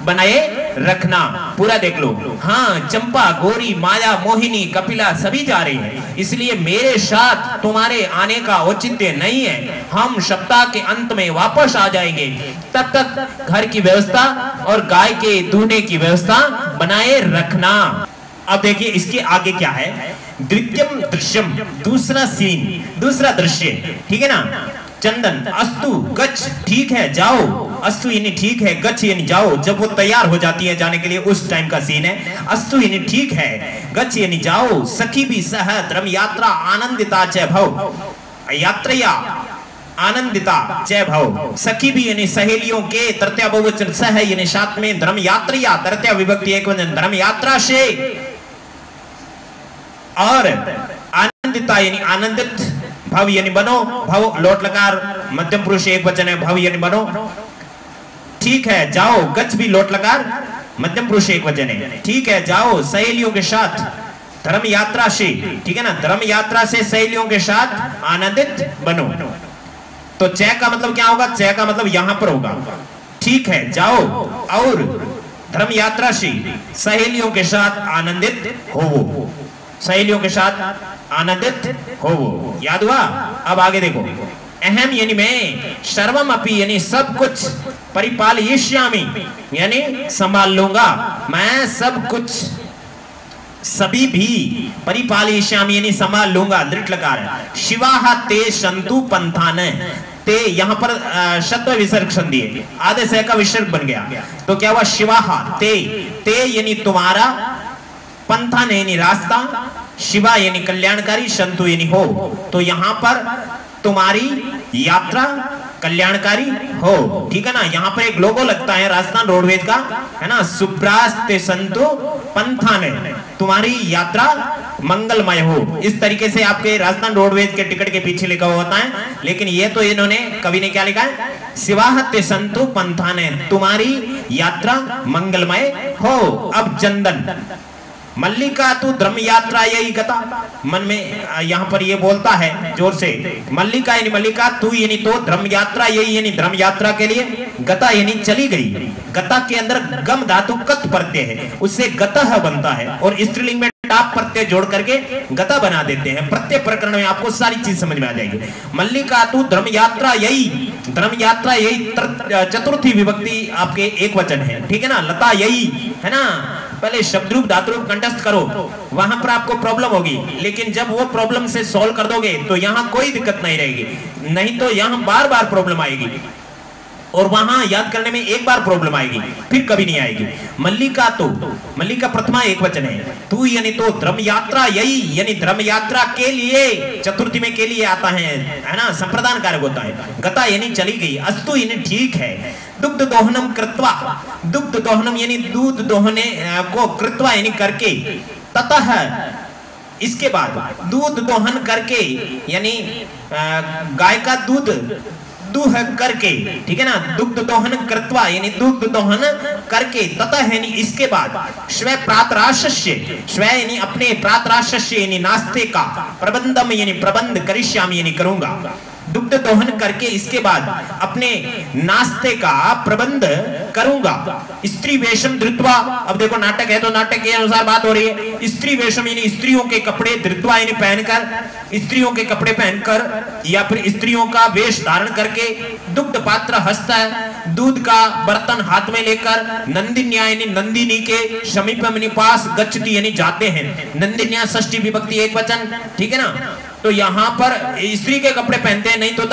बनाए रखना। पूरा देख लो। हाँ, चंपा, गौरी, माया, मोहिनी, कपिला सभी जा रही है, इसलिए मेरे साथ तुम्हारे आने का औचित्य नहीं है। हम सप्ताह के अंत में वापस आ जाएंगे, तब तक घर की व्यवस्था और गाय के दूहने की व्यवस्था बनाए रखना। अब देखिए इसके आगे क्या है, द्वितीयम दृश्यम, दूसरा सीन, दूसरा दृश्य, ठीक है ना। चंदन, अस्तु गच्छ, ठीक है जाओ, अस्तु यानी ठीक है, गच्छ यानी जाओ, जब वो तैयार हो जाती है जाने के लिए उस टाइम का सीन है। अस्तु यानी ठीक है, गच्छ यानी जाओ। सखी भी सह द्रम यात्रा आनंदिता च भव, यात्रिया आनंदिता च भव। सखी भी यानी सहेलियों के, तृतीया बहुवचन, सह यानी साथ में, धर्म यात्रिया तृतीया विभक्ति एकवचन, धर्म यात्रा से, और आनंदिता यानी आनंदित, भव यानी बनो, भव लोट लकार मध्यम पुरुष एक वचन है, भव यानी बनो, ठीक है जाओ। गच्छ भी लोट लकार मध्यम पुरुष एक वचन है, ठीक है जाओ सहेलियों के साथ, धर्म यात्रा से, ठीक है ना, धर्म यात्रा से सहेलियों के साथ आनंदित बनो। तो चय का मतलब क्या होगा, चय का मतलब यहां पर होगा, ठीक है जाओ और धर्म यात्रा से सहेलियों के साथ आनंदित हो, सहेलियों के साथ आनंदित हो। याद हुआ। अब आगे देखो, अहम यानी मैं, सर्वम अपि यानी सब कुछ, परिपालयिष्यामि यानी संभाल लूंगा, मैं सब कुछ, सभी भी, परिपालयिष्यामि यानी संभाल लूंगा, दृढ़ लकार है। शिवाह ते संतु पंथान, ते यहां पर शत्व विसर्ग संधि है, आधे से का विसर्ग बन गया, तो क्या हुआ, शिवाह ते, ते यानी तुम्हारा, पंथान यानी रास्ता, शिवा यानी कल्याणकारी, संतु यानी हो, तो यहां पर तुम्हारी यात्रा कल्याणकारी हो, ठीक है ना। यहाँ पर एक लोगो लगता है राजस्थान रोडवेज का, है ना, सुब्रास्ते संतु पंथान, तुम्हारी यात्रा मंगलमय हो। इस तरीके से आपके राजस्थान रोडवेज के टिकट के पीछे लिखा हुआ होता है, लेकिन ये तो इन्होंने, कवि ने क्या लिखा है, शिवाहते संतु पंथान, तुम्हारी यात्रा मंगलमय हो। अब चंदन, मल्लिका तू धर्म यात्रा यही गता, मन में यहाँ पर ये बोलता है जोर से, मल्लिका यानी मल्लिका, तू यानी तो, धर्म यात्रा यही यानी धर्म यात्रा के लिए, गता यानी चली गई। गता के अंदर गम धातु कत प्रत्यय है, उससे गतः बनता है, और स्त्रीलिंग में टाप प्रत्यय जोड़ करके गता बना देते हैं। प्रत्येक प्रकरण में आपको सारी चीज समझ में आ जाएगी। मल्लिका तू धर्म यात्रा यही, धर्म यात्रा यही चतुर्थी विभक्ति आपके एक वचन है, ठीक है ना। लता यही, है ना, पहले शब्द रूप धातु रूप कंठस्थ करो, वहां पर आपको प्रॉब्लम होगी, लेकिन जब वो प्रॉब्लम से सॉल्व कर दोगे तो यहां कोई दिक्कत नहीं रहेगी, नहीं तो यहां बार बार प्रॉब्लम आएगी, और वहां याद करने में एक बार प्रॉब्लम आएगी, फिर कभी नहीं आएगी। मल्लिका तो, मल्लिका प्रथमा एक वचन है, तू यानी तो, धर्म यात्रा यही यानी धर्म यात्रा के लिए, चतुर्थी में के लिए आता है ना, संप्रदान कारक होता है। गता यानी चली गई, अस्तु यानी ठीक है। दुग्ध दोहनम कृत्वा, दुग्ध दोहनम यानी दूध दोहने को, कृत्वा यानी करके, ततः इसके बाद, दूध दोहन करके यानी गाय का दूध दुह करके, ठीक है ना, दुग्ध दोहन कृत्वा यानी दुग्ध दोहन करके, तथा यानी इसके बाद स्व प्रातराशस्य, स्व यानी अपने प्रातराशस्य यानी नाश्ते का, प्रबंधम यानी प्रबंध, करिष्यामि यानी करूंगा, दुग्ध दोहन करके इसके बाद अपने नाश्ते का प्रबंध करूंगा। स्त्री वेशम धृत्वा, अब देखो नाटक है तो नाटक के अनुसार बात हो रही है। स्त्री वेशम यानी स्त्रियों के कपड़े, धृत्वा यानी पहनकर, स्त्रियों के कपड़े पहनकर या फिर स्त्रियों का वेश धारण करके, दुग्ध पात्र हस्त है, दूध का बर्तन हाथ में लेकर, नंदिन्या यानी नंदिनी के समीप पास, गच्छति यानी जाते हैं, नंदिन्या षष्ठी विभक्ति एक वचन, ठीक है ना। तो यहाँ पर स्त्री के कपड़े पहनते हैं, नहीं तो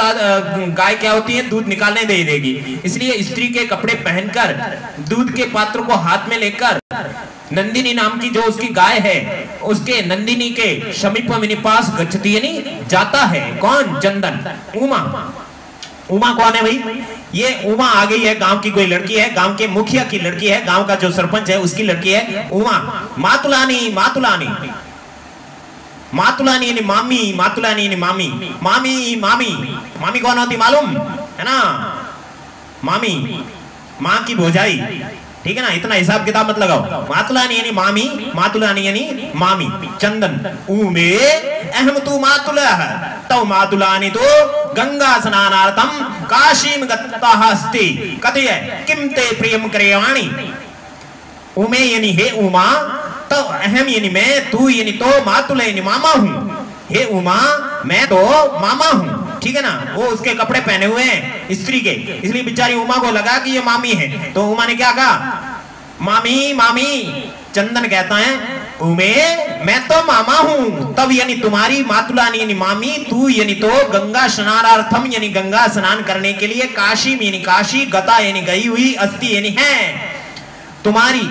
गाय क्या होती है, दूध निकालने दे देगी, इसलिए स्त्री के कपड़े पहनकर, दूध के पात्र को हाथ में लेकर, नंदिनी नाम की जो उसकी गाय है उसके नंदिनी के समीप पास गच्छति यानी जाता है। कौन? चंदन। उमा, उमा कौन है भाई? ये उमा आ गई है, गांव की कोई लड़की है, गांव के मुखिया की लड़की है, गांव का जो सरपंच है उसकी लड़की है उमा। मातुलानी, मातुलानी, मातुलानी यानी मामी, मातुलानी यानी मामी, मामी, मामी, मामी कौन होती मालूम है ना? मामी, माँ की भौजाई, ठीक है ना, इतना हिसाब किताब मत लगाओ। मातुलानी यानी मामी, मातुलानी यानी मामी। चंदन, उमे अहम तू मातुलः तौ मातुलानी तो गंगा स्नानार्थम काशीम गत्ताः अस्ति कथय किम ते प्रियम क्रियवाणी। उमे यानी हे उमा, तो अहम यानी मैं, तू यानी तो, मातुल यानी मामा हूँ। हे उमा, मैं तो मामा हूँ, ठीक है ना। वो उसके कपड़े पहने हुए हैं स्त्री के, इसलिए बेचारी उमा को लगा कि ये मामी है, तो उमा ने क्या कहा? मामी, मामी। चंदन कहता है उमे मैं तो मामा हूँ, तब यानी तुम्हारी, मातुलानी यानी मामी, तू यानी तो, गंगा स्नानार्थम यानी गंगा स्नान करने के लिए, काशी यानी काशी, गता यानी गई हुई, अस्ति यानी है तुम्हारी,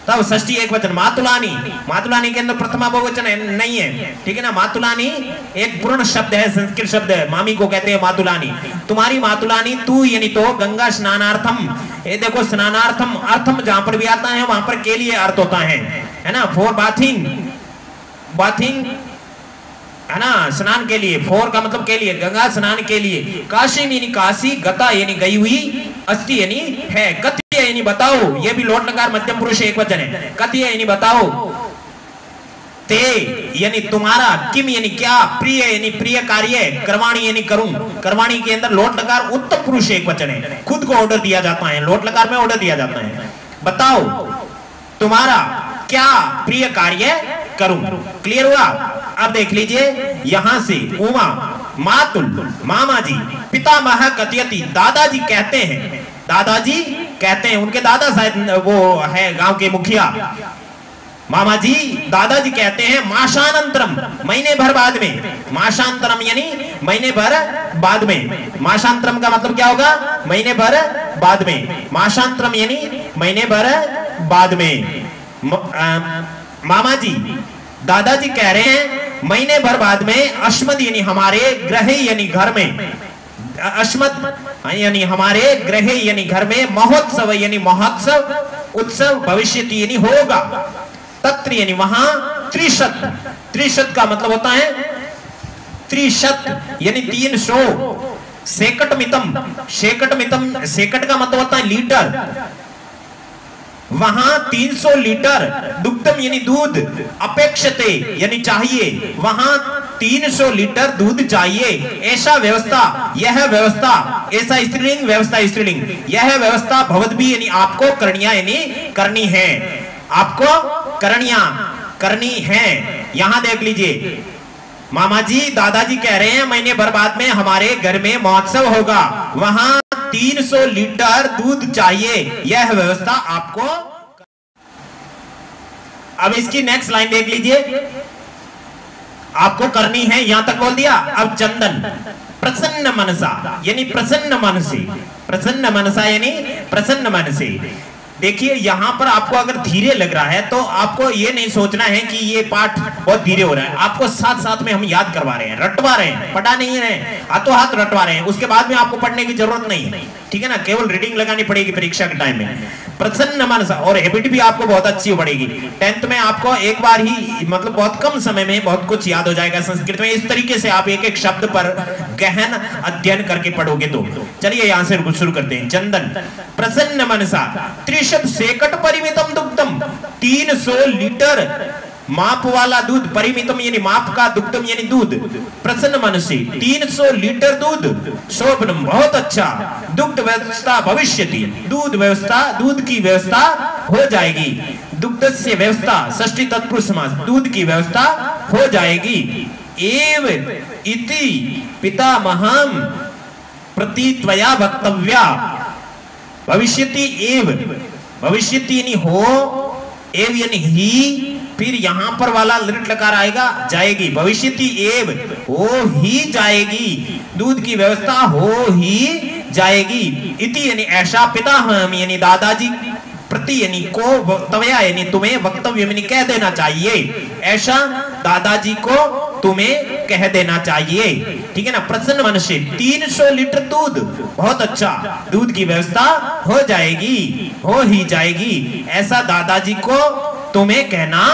तब षष्ठी एक वचन। मातुलानी, मातुलानी के अंदर प्रथमा बहुवचन नहीं है, ठीक है ना। मातुलानी एक पूर्ण शब्द है, संस्कृत शब्द है, मामी को कहते हैं मातुलानी। तुम्हारी मातुलानी, तू यानी तो, गंगा स्नानार्थम, ये देखो स्नानार्थम अर्थम जहां पर भी आता है वहां पर के लिए अर्थ होता है ना। फॉर बाथिंग, बाथिंग है ना, स्नान के लिए, फोर का मतलब के लिए, गंगा स्नान के लिए। काशी यानी काशी, गता यानी गई हुई, अस्ति यानी है, कथ्य यानी बताओ, ये भी लोट लकार मध्यम पुरुष एक वचन है। कथ्य यानी बताओ, ते यानी तुम्हारा, किम यानी क्या, प्रिय यानी प्रिय कार्य, कर्वाणी यानी करूं, कर्वाणी के अंदर लोट लकार उत्तम पुरुष एक वचन है, खुद को ऑर्डर दिया जाता है, लोट लकार में ऑर्डर दिया जाता है। बताओ तुम्हारा क्या प्रिय कार्य करूं। क्लियर हुआ? अब देख लीजिए यहां से, उमा, मातुल, मामा जी, पितामह कथयति, दादाजी कहते हैं, दादाजी कहते हैं, उनके दादा शायद वो है गांव के मुखिया। मामा जी, दादाजी कहते हैं, माशानंतरम महीने भर बाद में, माशांतरम यानी महीने भर बाद में, माशांतरम का मतलब क्या होगा? महीने भर बाद में, माशांतरम यानी महीने भर बाद में। मामा जी, दादाजी कह रहे हैं महीने भर बाद में, अस्मद यानी हमारे, ग्रह यानी घर में, अस्मद यानी हमारे, ग्रह यानी घर में, महोत्सव यानी महोत्सव, उत्सव भविष्यति यानी होगा, तत्र यानी वहां, त्रिशत, त्रिशत का मतलब होता है त्रिशत यानी 300, सेकट मितम, सेकट मितम, सेकट का मतलब होता है लीटर, वहां 300 लीटर, दुग्धम यानी दूध, अपेक्षते यानी चाहिए, वहां 300 लीटर दूध चाहिए, ऐसा व्यवस्था, यह व्यवस्था, ऐसा स्त्रीलिंग, व्यवस्था स्त्रीलिंग, यह व्यवस्था भवद्भी यानी आपको, करणीया यानी करनी है, आपको करणीया करनी है। यहां देख लीजिए, मामा जी, दादाजी कह रहे हैं महीने भर बाद में हमारे घर में महोत्सव होगा, वहां 300 लीटर दूध चाहिए, यह व्यवस्था आपको। अब इसकी नेक्स्ट लाइन देख लीजिए, आपको करनी है, यहां तक बोल दिया। अब चंदन, प्रसन्न मनसा यानी प्रसन्न मन से, प्रसन्न मनसा यानी प्रसन्न मन से। देखिए यहां पर आपको अगर धीरे लग रहा है तो आपको ये नहीं सोचना है कि ये पाठ बहुत धीरे हो रहा है, आपको साथ साथ में हम याद करवा रहे हैं, रटवा रहे हैं, पढ़ा नहीं रहे, हाथों हाथ रटवा रहे हैं, उसके बाद में आपको पढ़ने की जरूरत नहीं है। ठीक है ना, केवल रीडिंग लगानी पड़ेगी परीक्षा के टाइम में। प्रसन्न मनसा, और हैबिट भी आपको बहुत अच्छी पड़ेगी। 10th में आपको एक बार ही मतलब बहुत कम समय में बहुत कुछ याद हो जाएगा संस्कृत में। इस तरीके से आप एक एक शब्द पर गहन अध्ययन करके पढ़ोगे तो। चलिए यहां से शुरू करते हैं। चंदन, प्रसन्न मनसा 30 सेकट परिमितम दुग्धम, 300 लीटर माप वाला दूध, परिमितम यानी माप का, दुग्धम यानी दूध, प्रसन्न मन से 300 लीटर दूध, शोभनम बहुत अच्छा, दुग्ध व्यवस्था भविष्यति, दूध व्यवस्था, दूध की व्यवस्था हो जाएगी, दुग्ध से व्यवस्था, षष्ठी तत्पुरुष समास, दूध की व्यवस्था हो जाएगी। एव इति पितामहं प्रति त्वया वक्तव्या, भविष्यति एव, भविष्यति यानी हो, एव यानी ही, फिर यहां पर वाला लिट लकार आएगा, जाएगी, भविष्यति एव हो ही जाएगी, दूध की व्यवस्था हो ही जाएगी। इति यानी ऐसा, पिता हम यानी दादाजी, प्रति यानी को, तवया यानी तुम्हें, वक्तव्य यानी कह देना चाहिए, ऐसा दादाजी को तुम्हें कह देना चाहिए। ठीक है ना। प्रसन्न मन से 300 लीटर दूध, बहुत अच्छा, दूध की व्यवस्था हो जाएगी, हो ही जाएगी, ऐसा दादाजी को तुम्हें कहना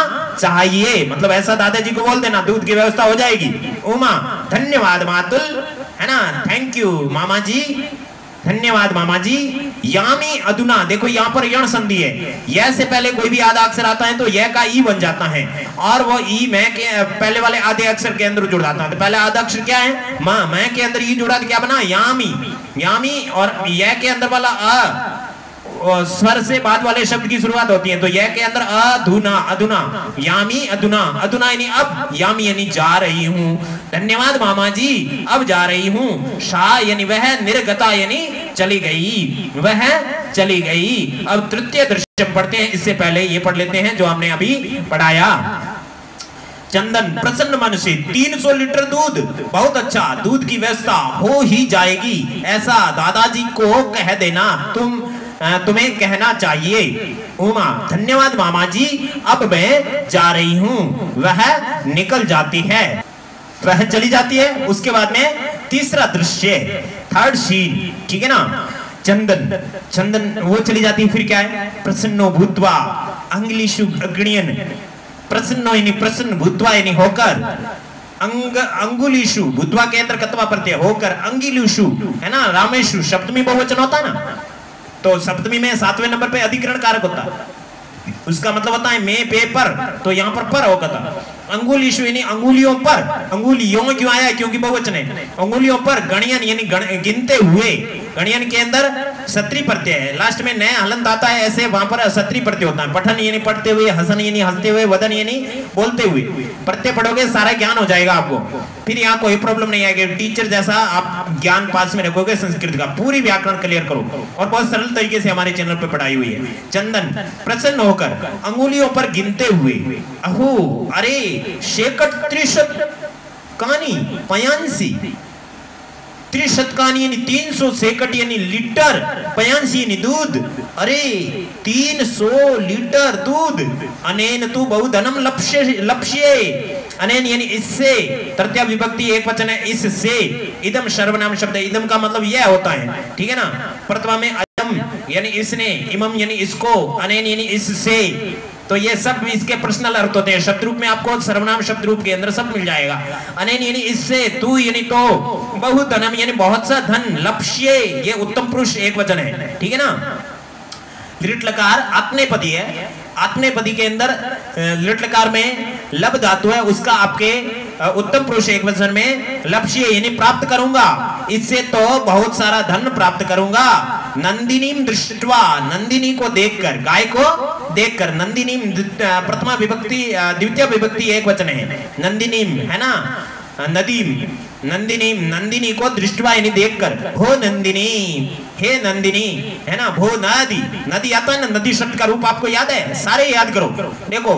चाहिए। मतलब ऐसा दादाजी को बोल देना, दूध की व्यवस्था हो जाएगी। उमा, धन्यवाद मातुल, है ना, थैंक यू मामा जी, धन्यवाद मामा जी। यामी अधुना, देखो यहाँ पर यण संधि है, यह से पहले कोई भी आधा अक्षर आता है तो यह का ई बन जाता है, और वो ई मैं के पहले वाले आधे अक्षर के अंदर जुड़ जाता है। तो पहले आधा अक्षर क्या है, माँ, मैं के अंदर ई जुड़ा तो क्या बना, यामी, यामी, और यह के अंदर वाला अ, स्वर से बाद वाले शब्द की शुरुआत होती है, तो यह के अंदर अधुना, अधुना, यामी अधुना, अधुना यानी अब, यामी यानी जा रही हूँ, धन्यवाद मामा जी, अब जा रही हूँ। शा यानी वह, निर्गता यानी चली गई, वह चली गई। अब तृतीय दृश्य पढ़ते हैं, इससे पहले ये पढ़ लेते हैं जो हमने अभी पढ़ाया। चंदन, प्रसन्न मन से 300 लीटर दूध, बहुत अच्छा, दूध की व्यवस्था हो ही जाएगी, ऐसा दादाजी को कह देना, तुम्हें कहना चाहिए। उमा, धन्यवाद मामा जी, अब मैं जा रही हूँ, वह निकल जाती है, वह चली जाती है। उसके बाद में तीसरा दृश्य, थर्ड सीन, ठीक है ना। चंदन, चंदन वो चली जाती है, फिर क्या है, प्रसन्नो भूत्वा अंग्लिशु अग्नियन, प्रसन्नो यानी प्रसन्न, भूत्वा यानी होकर, अंगुलिशु, भूत्वा के अंदर कत्वा प्रत्यय, होकर, अंगिलुशु, है ना, रामेशु, सप्तमी बहुवचन होता है ना, तो सप्तमी में 7वें नंबर पे अधिकरण कारक होता है, उसका मतलब होता है मैं, पे, पर, तो यहाँ पर होगा था। अंगुलिशु यानी अंगुलियों पर, अंगुलियों क्यों आया, क्योंकि बहुवचन है। अंगुलियों पर, गणियन यानी गिनते हुए, गणियन के अंदर सत्री प्रत्यय है, लास्ट में नया हलंत आता है, ऐसे वहां पर सत्री प्रत्यय होता है। पठन यानी पढ़ते हुए, हसन यानी हंसते हुए, वदन यानी बोलते हुए, प्रत्यय पढ़ोगे सारा ज्ञान हो जाएगा आपको, फिर यहाँ कोई प्रॉब्लम नहीं आएगी, टीचर जैसा आप ज्ञान पास में रखोगे। संस्कृत का पूरी व्याकरण क्लियर करो, और बहुत सरल तरीके से हमारे चैनल पे पढ़ाई हुई है। चंदन, प्रसन्न होकर, अंगुलियों पर गिनते हुए, अहो, अरे, शेकट, त्रिशत कानी, पयांसी, त्रिशतकानी यानी 300 सेकट यानी लीटर, पयांसी यानी दूध, अरे 300 लीटर दूध, अनेन तू बहुधनम लक्ष्य, अनेन यानी इससे, तृतीया विभक्ति एक वचन है, इससे, इदम सर्वनाम शब्द है, इदम का मतलब यह होता है, ठीक है ना। प्रथमा में अयम यानी इसने, इमम यानी इसको, अनेन यानी इससे, तो ये सब इसके पर्सनल अर्थ होते हैं। शब्द रूप में आपको सर्वनाम शब्द रूप के अंदर सब मिल जाएगा। अनेन यानी इससे, तू यानी तो, बहुधनम यानी बहुत सा धन, लक्ष्य ये उत्तम पुरुष एक वचन है, ठीक है ना। लिट लकार आत्मनेपदी है, आत्मनेपदी के अंदर लिट लकार में लब धातु है, उसका आपके उत्तम पुरुष एक वचन में लक्ष्य यानी प्राप्त करूंगा, इससे तो बहुत सारा धन प्राप्त करूंगा। नंदिनीम दृष्टवा, नंदिनी को देखकर, गाय को देखकर, नंदिनीम प्रथमा विभक्ति, द्वितीय विभक्ति एक वचन है, नंदिनीम है ना, नदीम, नंदिनीम, नंदिनी को दृष्टवा यानी देखकर, हो नंदिनी, हे नंदिनी, है ना, भो नदी, नदी आता है ना, नदी शब्द का रूप आपको याद है, सारे याद करो। देखो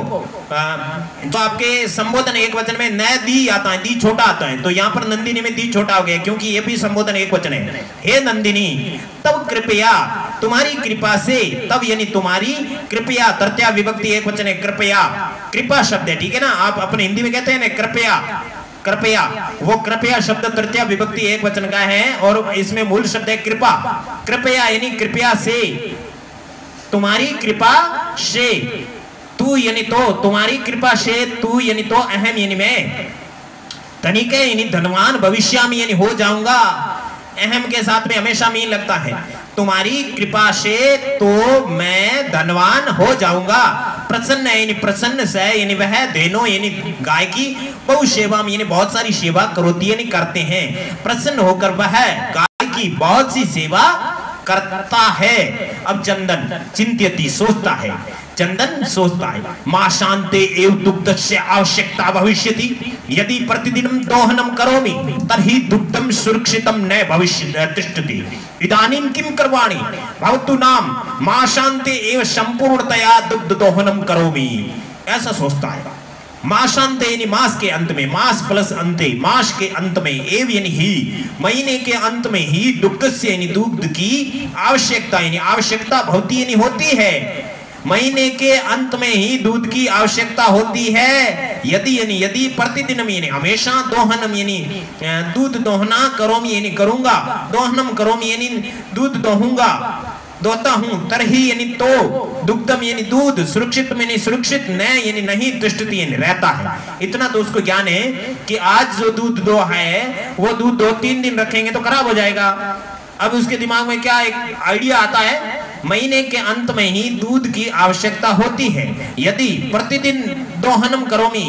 तो आपके संबोधन एक वचन में नदी आता है, दी छोटा आता है, तो यहाँ पर नंदिनी में दी छोटा हो गया, क्योंकि ये भी संबोधन एक वचन है। हे नंदिनी, तब कृपया, तुम्हारी कृपा से, तब यानी तुम्हारी, कृपया तृतीया विभक्ति एक वचन है, कृपया, कृपा शब्द है, ठीक है ना। आप अपने हिंदी में कहते हैं ना कृपया, कृपया, वो कृपया शब्द तृतीया विभक्ति एक वचन का है और इसमें मूल शब्द है कृपा। कृपया यानी कृपया से, तुम्हारी कृपा से, तू यानी तो, तुम्हारी कृपा से तू यानी तो, अहम यानी मैं, धनिक यानी धनवान, भविष्यामी यानी हो जाऊंगा। अहम के साथ में हमेशा मीन लगता है। तुम्हारी कृपा से तो मैं धनवान हो जाऊंगा। प्रसन्न यानी प्रसन्न से यानी वह, देनो यानी गाय की, बहु सेवा यानी बहुत सारी सेवा करोती यानी करते हैं। प्रसन्न होकर वह गाय की बहुत सी सेवा करता है। अब चंदन चिंत्यति सोचता है, चंदन सोचता है। मां शांते एव दुग्धस्य आवश्यकता भविष्यति, यदि प्रतिदिनं दोहनं करोमि तर्हि दुग्धं सुरक्षितं न भविष्यति तिष्ठति, इदानीं किं करवाणि भवतु नाम मां शांते एव संपूर्णतया दुग्ध दोहनं करोमि। ऐसा सोचता है। मास शांते यानी मास के अंत में, मास प्लस अंते, मास के अंत में, एव यानी ही, महीने के अंत में ही, दुग्ध से यानी दूध की आवश्यकता यानी आवश्यकता भवती यानी होती है। महीने के अंत में ही दूध की आवश्यकता होती है। यदि यानी यदि, प्रतिदिन यानी हमेशा, दोहनम यानी दूध दोहना, करोमी यानी करूंगा, दोहनम करोमी यानी दूध दोहूंगा, दोता हूं, तरही यानी तो, दुग्धम यानी दूध, सुरक्षित यानी सुरक्षित, न यानी नहीं, तिष्ठति यानी रहता है। इतना तो उसको ज्ञान है कि आज जो दूध दो है वो दूध 2-3 दिन रखेंगे तो खराब हो जाएगा। अब उसके दिमाग में क्या एक आइडिया आता है, महीने के अंत में ही दूध की आवश्यकता होती है। यदि प्रतिदिन दोहनम करोमी,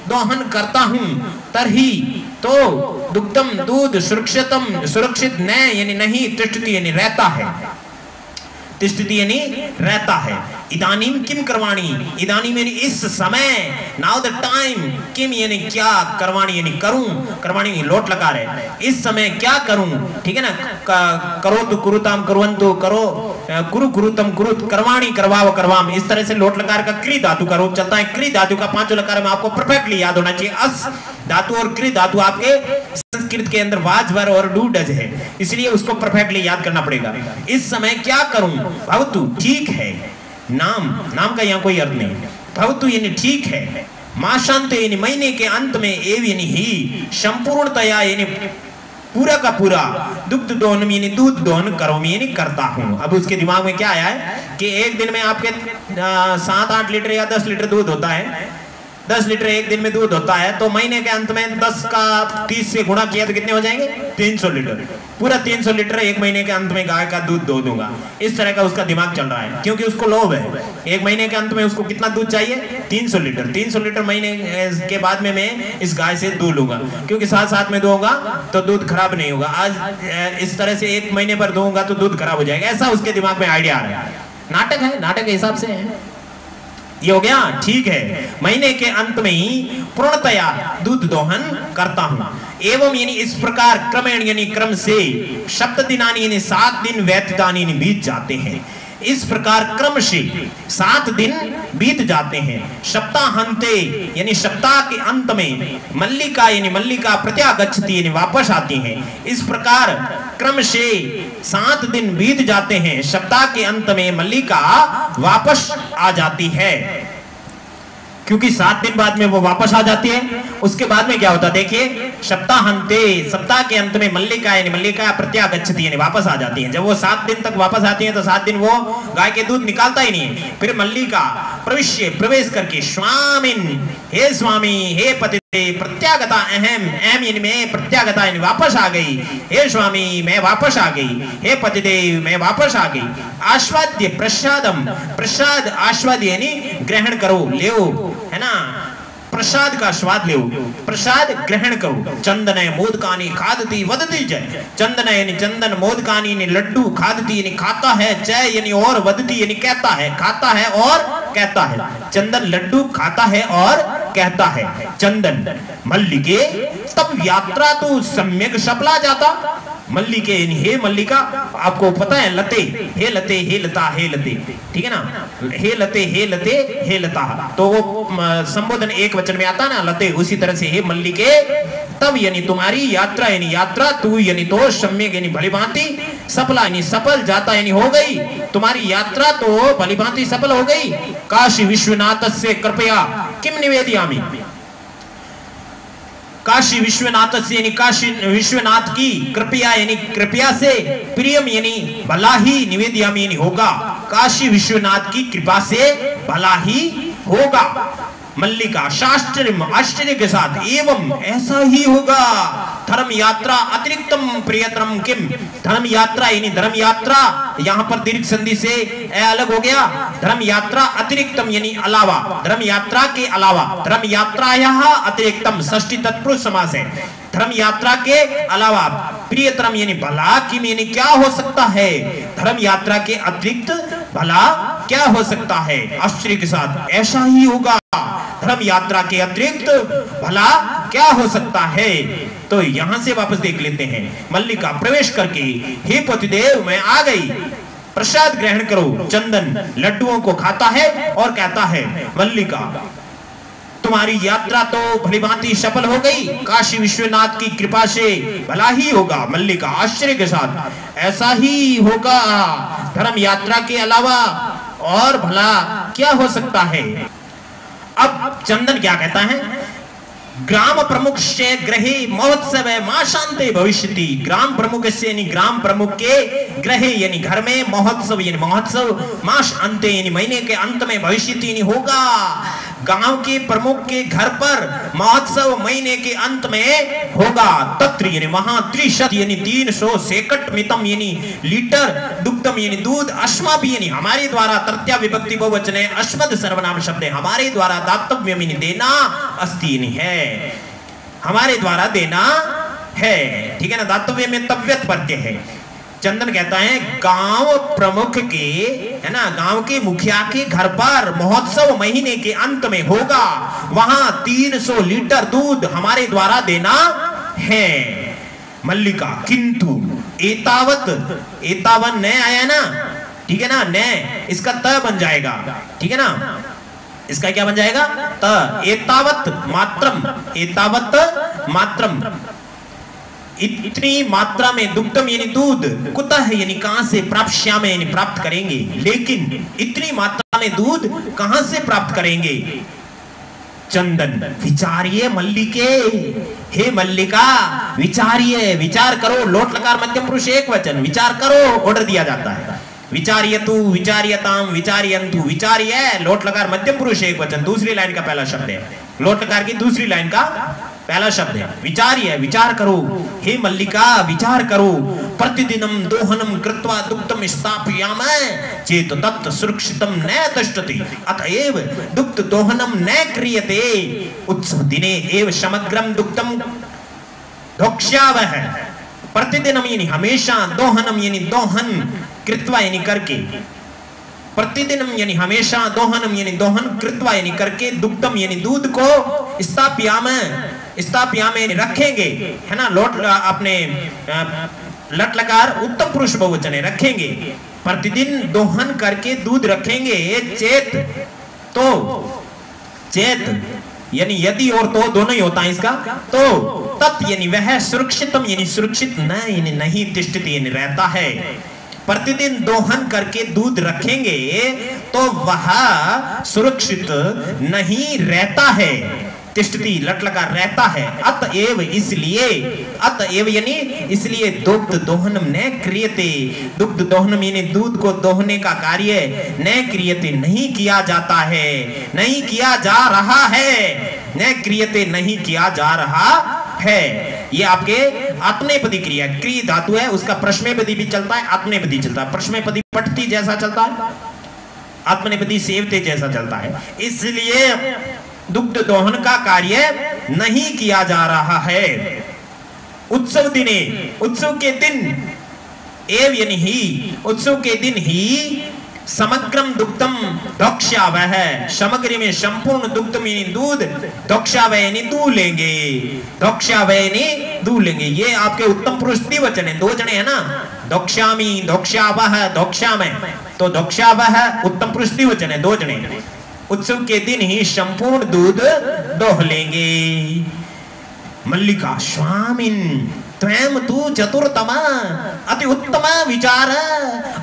दोहन करता हूं, तरही तो दुग्धम दूध, सुरक्षितम सुरक्षित, न यानी नहीं, तिष्ठति यानी रहता है, तिष्ठति यानी रहता है। इदानीम किम करवाणी, इदानीम यानी इस समय, नाउ द टाइम, किम यानी क्या, करवाणी यानी करूं, करवाणी यानी लोट लगा रहे, इस समय क्या करूं, ठीक है ना। करो तो कुरुताम कुरुवंतु, करो कुरु कुरुतम कुरुत, करवाणी करवाव करवाम, इस तरह से लोट लगा का क्री धातु का रूप चलता है। क्री धातु का 5 लकार में आपको परफेक्टली याद होना चाहिए। अस धातु और क्री धातु आपके संस्कृत के अंदर वाज वर और डू डज है, इसलिए उसको परफेक्टली याद करना पड़ेगा। इस समय क्या करूं, भवतु ठीक है, नाम, नाम का यहाँ कोई अर्थ नहीं, भवतु यानी ठीक है, माशांत यानी महीने के अंत में, एव यानी ही, संपूर्णतया यानी पूरा का पूरा, दुग्ध दोहन यानी दूध दोहन करोमी यानी करता हूं। अब उसके दिमाग में क्या आया है कि एक दिन में आपके 7-8 लीटर या 10 लीटर दूध होता है, 10 लीटर एक दिन में दूध होता है, तो महीने के अंत में 10 का 30 से गुणा किया तो कितने हो जाएंगे, 300 लीटर। पूरा 300 लीटर एक महीने के अंत में गाय का दूध दो दूंगा, इस तरह का उसका दिमाग चल रहा है, क्योंकि उसको लोभ है। एक महीने के अंत में उसको कितना दूध चाहिए, 300 लीटर। 300 लीटर महीने के बाद में मैं इस गाय से दूध लूंगा, क्योंकि साथ में दूंगा तो दूध खराब नहीं होगा। आज इस तरह से एक महीने पर दूंगा तो दूध खराब हो जाएगा, ऐसा उसके दिमाग में आइडिया आ रहा है। नाटक है, नाटक के हिसाब से है। ये हो गया, ठीक है। महीने के अंत में ही पूर्णतया दूध दोहन करता हूं। एवं यानी इस प्रकार, क्रमेण यानी क्रम से, सप्तदिनानि यानी 7 दिन व्यतीतानि यानी बीत जाते हैं। इस प्रकार क्रम से 7 दिन बीत जाते हैं। सप्ताहांते यानी सप्ताह के अंत में, मल्लिका यानी मल्लिका प्रत्यागच्छति यानी वापस आती है। इस प्रकार क्रम से 7 दिन बीत जाते हैं, सप्ताह के अंत में मल्लिका वापस आ जाती है, क्योंकि 7 दिन बाद में वो वापस आ जाती है। उसके बाद में क्या होता है, देखिए, सप्ताहांते, सप्ताह के अंत में मल्लिका यानी मल्लिका प्रत्यागच्छति यानी वापस आ जाती है। जब वो 7 दिन तक वापस आती है तो 7 दिन वो गाय के दूध निकालता ही नहीं है। फिर मल्लिका प्रवेश करके, स्वामिन, हे स्वामी, हे पति, प्रत्यागता अहम, अहम यानी मैं, प्रत्यागता यानी वापस आ गई, हे स्वामी मैं वापस आ गई, हे पतिदेव मैं वापस आ गई। आस्वाद्य प्रसादम, प्रसाद आस्वाद यानी ग्रहण करो, ले, है ना, प्रसाद का स्वाद ले, प्रसाद ग्रहण करो। चंदन मोदकानी खादती वदती जय, चंदन यानी चंदन, मोदकानी यानी लड्डू, खादती यानी खाता है, जय यानी और, वदती यानी कहता है, खाता है और कहता है। चंदन लड्डू खाता है और कहता है। चंदन मल्लिके तब यात्रा तो सम्यक सफला जाता। मल्लिके यानी हे मल्लिका, आपको पता है लते, हे लते, हे लता, हे लते, ठीक है ना, हे लते, हे लते, हे लता, तो वो संबोधन एक वचन में आता ना, लते, उसी तरह से हे मल्लिके तब यानी तुम्हारी यात्रा यानी यात्रा, तू यानी तो, सम्यक यानी भलीभांति, सफला यानी सफल, जाता यानी हो गई, तुम्हारी यात्रा तो भलीभांति सफल हो गई। काशी विश्वनाथ से कृपया किम निवेदयामि, काशी विश्वनाथ से यानी काशी विश्वनाथ की कृपया यानी कृपया से प्रियम यानी भला ही निवेदयामी यानी होगा, काशी विश्वनाथ की कृपा से भला ही होगा। मल्लिका शास्त्र आश्चर्य के साथ एवं ऐसा ही होगा। धर्म यात्रा अतिरिक्तम प्रियतरम किम, धर्म यात्रा यानी धर्म यात्रा यहाँ पर दीर्घ संधि से अलग हो गया। धर्म यात्रा अतिरिक्तम यानी अलावा, धर्म यात्रा के अलावा, धर्म यात्रा यहाँ अतिरिक्तम षष्ठी तत्पुरुष समास है। धर्म यात्रा के अलावा प्रियतरम यानी भला किम यानी क्या हो सकता है, धर्म यात्रा के अतिरिक्त भला क्या हो सकता है। आश्चर्य के साथ ऐसा ही होगा, धर्म यात्रा के अतिरिक्त भला क्या हो सकता है। तो यहां से वापस देख लेते हैं। मल्लिका प्रवेश करके हे पतिदेव मैं आ गई, प्रसाद ग्रहण करो। चंदन लड्डुओं को खाता है और कहता है मल्लिका तुम्हारी यात्रा तो भलीभांति सफल हो गई, काशी विश्वनाथ की कृपा से भला ही होगा। मल्लिका आश्चर्य के साथ ऐसा ही होगा, धर्म यात्रा के अलावा और भला क्या हो सकता है। अब चंदन क्या कहता है, ग्राम प्रमुख से ग्रहे महोत्सव मां शांति भविष्यति। ग्राम प्रमुख से यानी ग्राम प्रमुख के ग्रहे यानी घर में महोत्सव यानी महोत्सव मास अंत यानी महीने के अंत में भविष्यति यानी होगा। गांव के प्रमुख के घर पर महोत्सव महीने के अंत में होगा। तत्र यानी वहां त्रिशत यानी 300 सेकट मितम यानी लीटर, दुग्धम यानी दूध, अस्माभि यानी हमारे द्वारा, तृतीया विभक्ति बहुवचन है, अस्मद सर्वनाम शब्द है, हमारे द्वारा, दातव्यम यानी देना, अस्ति है हमारे द्वारा देना है। ठीक है ना, दातव्य में तव्यत प्रत्यय है। चंदन कहता है गांव प्रमुख के है ना, गांव के मुखिया के घर पर महोत्सव महीने के अंत में होगा, वहां 300 लीटर दूध हमारे द्वारा देना है। मल्लिका किंतु एतावत, एतावन न आया ना, ठीक है ना, न इसका त बन जाएगा, ठीक है ना, इसका क्या बन जाएगा त। एतावत मात्रम, एतावत मात्रम इतनी मात्रा में दुग्धम यानी दूध, कुतः यानी कहां से, प्राप्त श्याम यानी प्राप्त करेंगे, लेकिन इतनी मात्रा में दूध कहां से प्राप्त करेंगे। चंदन विचारिये मल्लिके, हे मल्लिका विचारिये, विचार करो, लोट लकार मध्यम पुरुष एक वचन, विचार करो ऑर्डर दिया जाता है। विचार्यतु, विचार्यताम, विचार्यन्तु, विचार्य लोट लकार मध्यम पुरुष एक वचन, दूसरी लाइन का पहला शब्द है, लोट लकार की दूसरी लाइन का पहला शब्द है। विचार्य विचार करो, हे मल्लिका विचार करो। प्रतिदिनम दोहनम कृत्वा दुग्धम स्थापयामः चेत तत् सुरक्षितम न तिष्ठति, अतएव दुग्ध दोहनम न क्रियते। उत्सव दिने एव समग्रम दुग्धम भोक्ष्यावः। प्रतिदिनम यानी हमेशा, दोहनम यानी दोहन, कृत्वा यानी करके, प्रतिदिनम यानी हमेशा, दोहनम यानी दोहन, कृत्वा यानी करके, दुग्धम यानी दूध को, स्थापयामः, स्थापयामः यानी रखेंगे, है ना, लोट अपने लट लकार उत्तम पुरुष बहुवचन है, रखेंगे, प्रतिदिन दोहन करके दूध रखेंगे। चेत तो, चेत यानी यदि और तो दोनों ही होता है इसका, तो तत् यानी वह, सुरक्षितम यानी सुरक्षित, न यानी नहीं, तिष्ठित यानी रहता है। प्रतिदिन दोहन करके दूध रखेंगे तो वह सुरक्षित नहीं रहता है। तिष्ठति लट लगा रहता है। अतएव इसलिए, अतएव यानी इसलिए दुग्ध दोहनम न क्रियते, दुग्ध दोहनम यानी दूध को दोहने का कार्य न क्रियते नहीं किया जाता है, नहीं किया जा रहा है, न क्रियते नहीं किया जा रहा है। ये आपके आत्मनेपदी क्रिया, क्रिय धातु है, उसका प्रश्नेपदी भी चलता है, आत्मनेपदी चलता है। प्रश्नेपदी पठती जैसा चलता है, आत्मनेपदी सेवते जैसा चलता है। इसलिए दुग्ध दोहन का कार्य नहीं किया जा रहा है। उत्सव दिने, उत्सव के दिन, एव यानी ही, उत्सव के दिन ही समग्रम दुग्धम दक्षावह, समग्र में संपूर्ण दुग्धम यानी दूध, दक्षावह यानी दूध लेंगे, दक्षावह यानी दूध लेंगे। ये आपके उत्तम पुरुष द्विवचन है, दो जने है ना, दक्षामी, दक्षावह, दक्षामय, तो दक्षावह उत्तम पुरुष द्विवचन है, दो जने। उत्सव के दिन ही संपूर्ण दूध दोह लेंगे। मल्लिका स्वामिन, त्वं तु चतुर्तम अति उत्तम विचार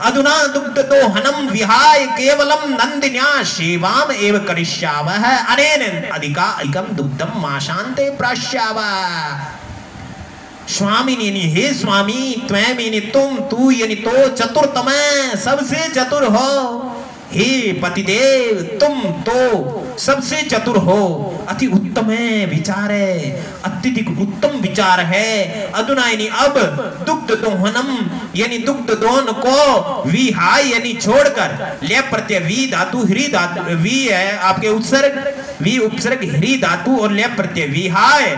अधुना दुग्ध दोहनम विहाय केवलम नंदिन्या सेवाम एव करिष्यावः अनेन अधिकाधिकं दुग्धम माशान्ते प्राश्यावः। स्वामी यानी हे स्वामी, त्वं यानी तुम, तू यानी तो, चतुर्तम सबसे चतुर हो। हे पतिदेव तुम तो सबसे चतुर हो। अति उत्तम विचार है, अत्यधिक उत्तम विचार है। अधुना यानी अब दुग्ध दोहनम यानी दुग्ध दोहन को विहाय यानी छोड़कर, ले प्रत्यय वी धातु ह्री धातु, वी है आपके उत्सर्ग, वी उपसर्ग ह्री धातु और ले प्रत्यय विहाय।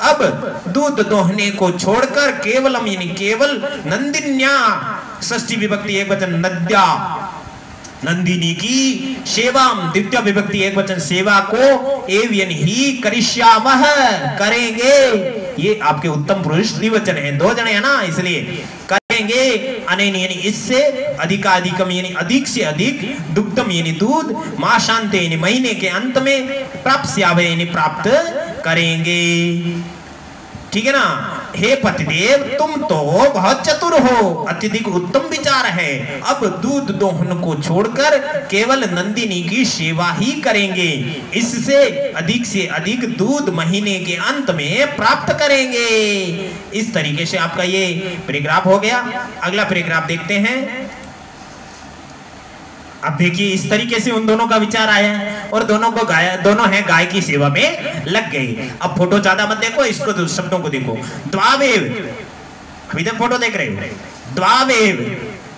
अब दूध दोहने को छोड़कर केवलम यानी केवल नंदिन्या षष्ठी विभक्ति एक वचन नद्या नंदिनी की सेवाम द्वितीय विभक्ति एक वचन सेवा को एव यानी ही करिष्यामः करेंगे। ये आपके उत्तम पुरुष द्विवचन है, दो जने है ना, इसलिए करेंगे। अनेन यानी इससे, अधिकाधिकम यानी अधिक से अधिक, दुग्धम यानी दूध, माशान्ते यानी महीने के अंत में, प्राप्स्यावः यानी प्राप्त करेंगे। ठीक है ना। हे पतिदेव तुम तो बहुत चतुर हो, अत्यधिक उत्तम विचार है। अब दूध दोहन को छोड़कर केवल नंदिनी की सेवा ही करेंगे, इससे अधिक से अधिक दूध महीने के अंत में प्राप्त करेंगे। इस तरीके से आपका ये पैराग्राफ हो गया। अगला पैराग्राफ देखते हैं। अब देखिए इस तरीके से उन दोनों का विचार आया और दोनों हैं गाय की सेवा में लग गए। अब फोटो ज्यादा मत देखो, इसको शब्दों को देखो। द्वावेव, अभी तक फोटो देख रहे हो। द्वावेव,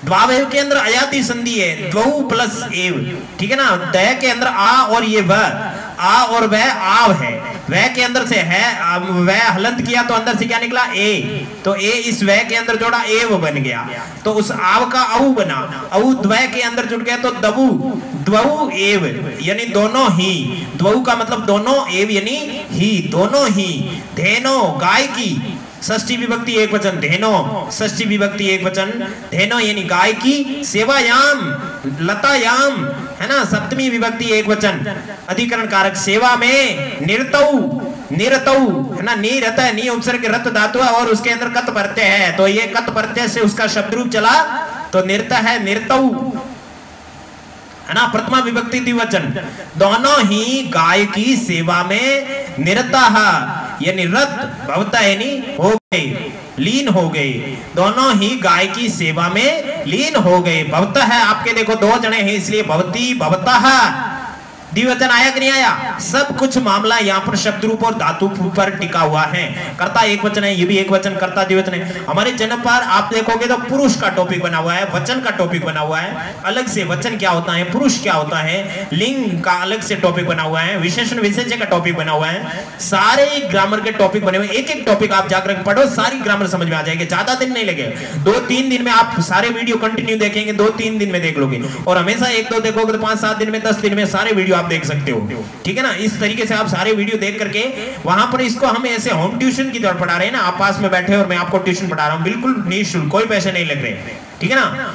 द्वावेव के अंदर अयाति संधि है, द्वौ प्लस एव, ठीक है ना। द के अंदर आ और ये व, आ और वह आव है, वह के अंदर से है, वह हलंत किया तो अंदर से क्या निकला ए, तो ए इस वह के अंदर जोड़ा एव बन गया, तो उस आव का औ बना, औ द्वय के अंदर जुड़ गया तो दवु, द्वौ एव यानी दोनों ही, द्वौ का मतलब दोनों, एव यानी ही, दोनों ही। धेनो गाय की षष्ठी विभक्ति एक वचन, धेनो षष्ठी विभक्ति एक वचन, धेनो यानी गाय की, सेवायाम लतायाम है ना सप्तमी विभक्ति एक वचन, अधिकरण कारक सेवा में, निरतौ निरतौ है ना, निरत है, नी उपसर्ग रत धातु है और उसके अंदर कत प्रत्यय है, तो ये कत प्रत्यय से उसका शब्द रूप चला तो निरत है, निरतौ है ना, प्रथमा विभक्ति द्विवचन। दोनों ही गाय की सेवा में निरतः यानी रत भवता यानी हो गए, लीन हो गए, दोनों ही गाय की सेवा में लीन हो गए। भवता है आपके देखो दो जने हैं इसलिए भवती भवतः, द्विवचन आया कि नहीं आया। सब कुछ मामला यहाँ पर शब्द रूप और धातु पर टिका हुआ है। कर्ता एक वचन है, ये भी एक वचन, कर्ता द्विवचन है। हमारे जन्म पर आप देखोगे तो पुरुष का टॉपिक बना हुआ है, वचन का टॉपिक बना हुआ है अलग से, वचन क्या होता है, पुरुष क्या होता है, लिंग का अलग से टॉपिक बना हुआ है, विशेषण विशेष्य का टॉपिक बना हुआ है, सारे ग्रामर के टॉपिक बने हुए। एक एक टॉपिक आप जाकर पढ़ो, सारी ग्रामर समझ में आ जाएगी, ज्यादा दिन नहीं लगे, 2-3 दिन में आप सारे वीडियो कंटिन्यू देखेंगे, 2-3 दिन में देख लोगे, और हमेशा 1-2 देखोगे तो 5-7 दिन में 10 दिन में सारे वीडियो आप देख सकते हो। ठीक है ना। इस तरीके से आप सारे वीडियो देख करके वहां पर इसको हम ऐसे होम ट्यूशन की तरह पढ़ा रहे हैं ना, आप पास में बैठे और मैं आपको ट्यूशन पढ़ा रहा हूं, बिल्कुल निःशुल्क, कोई पैसे नहीं लग रहे। ठीक है ना।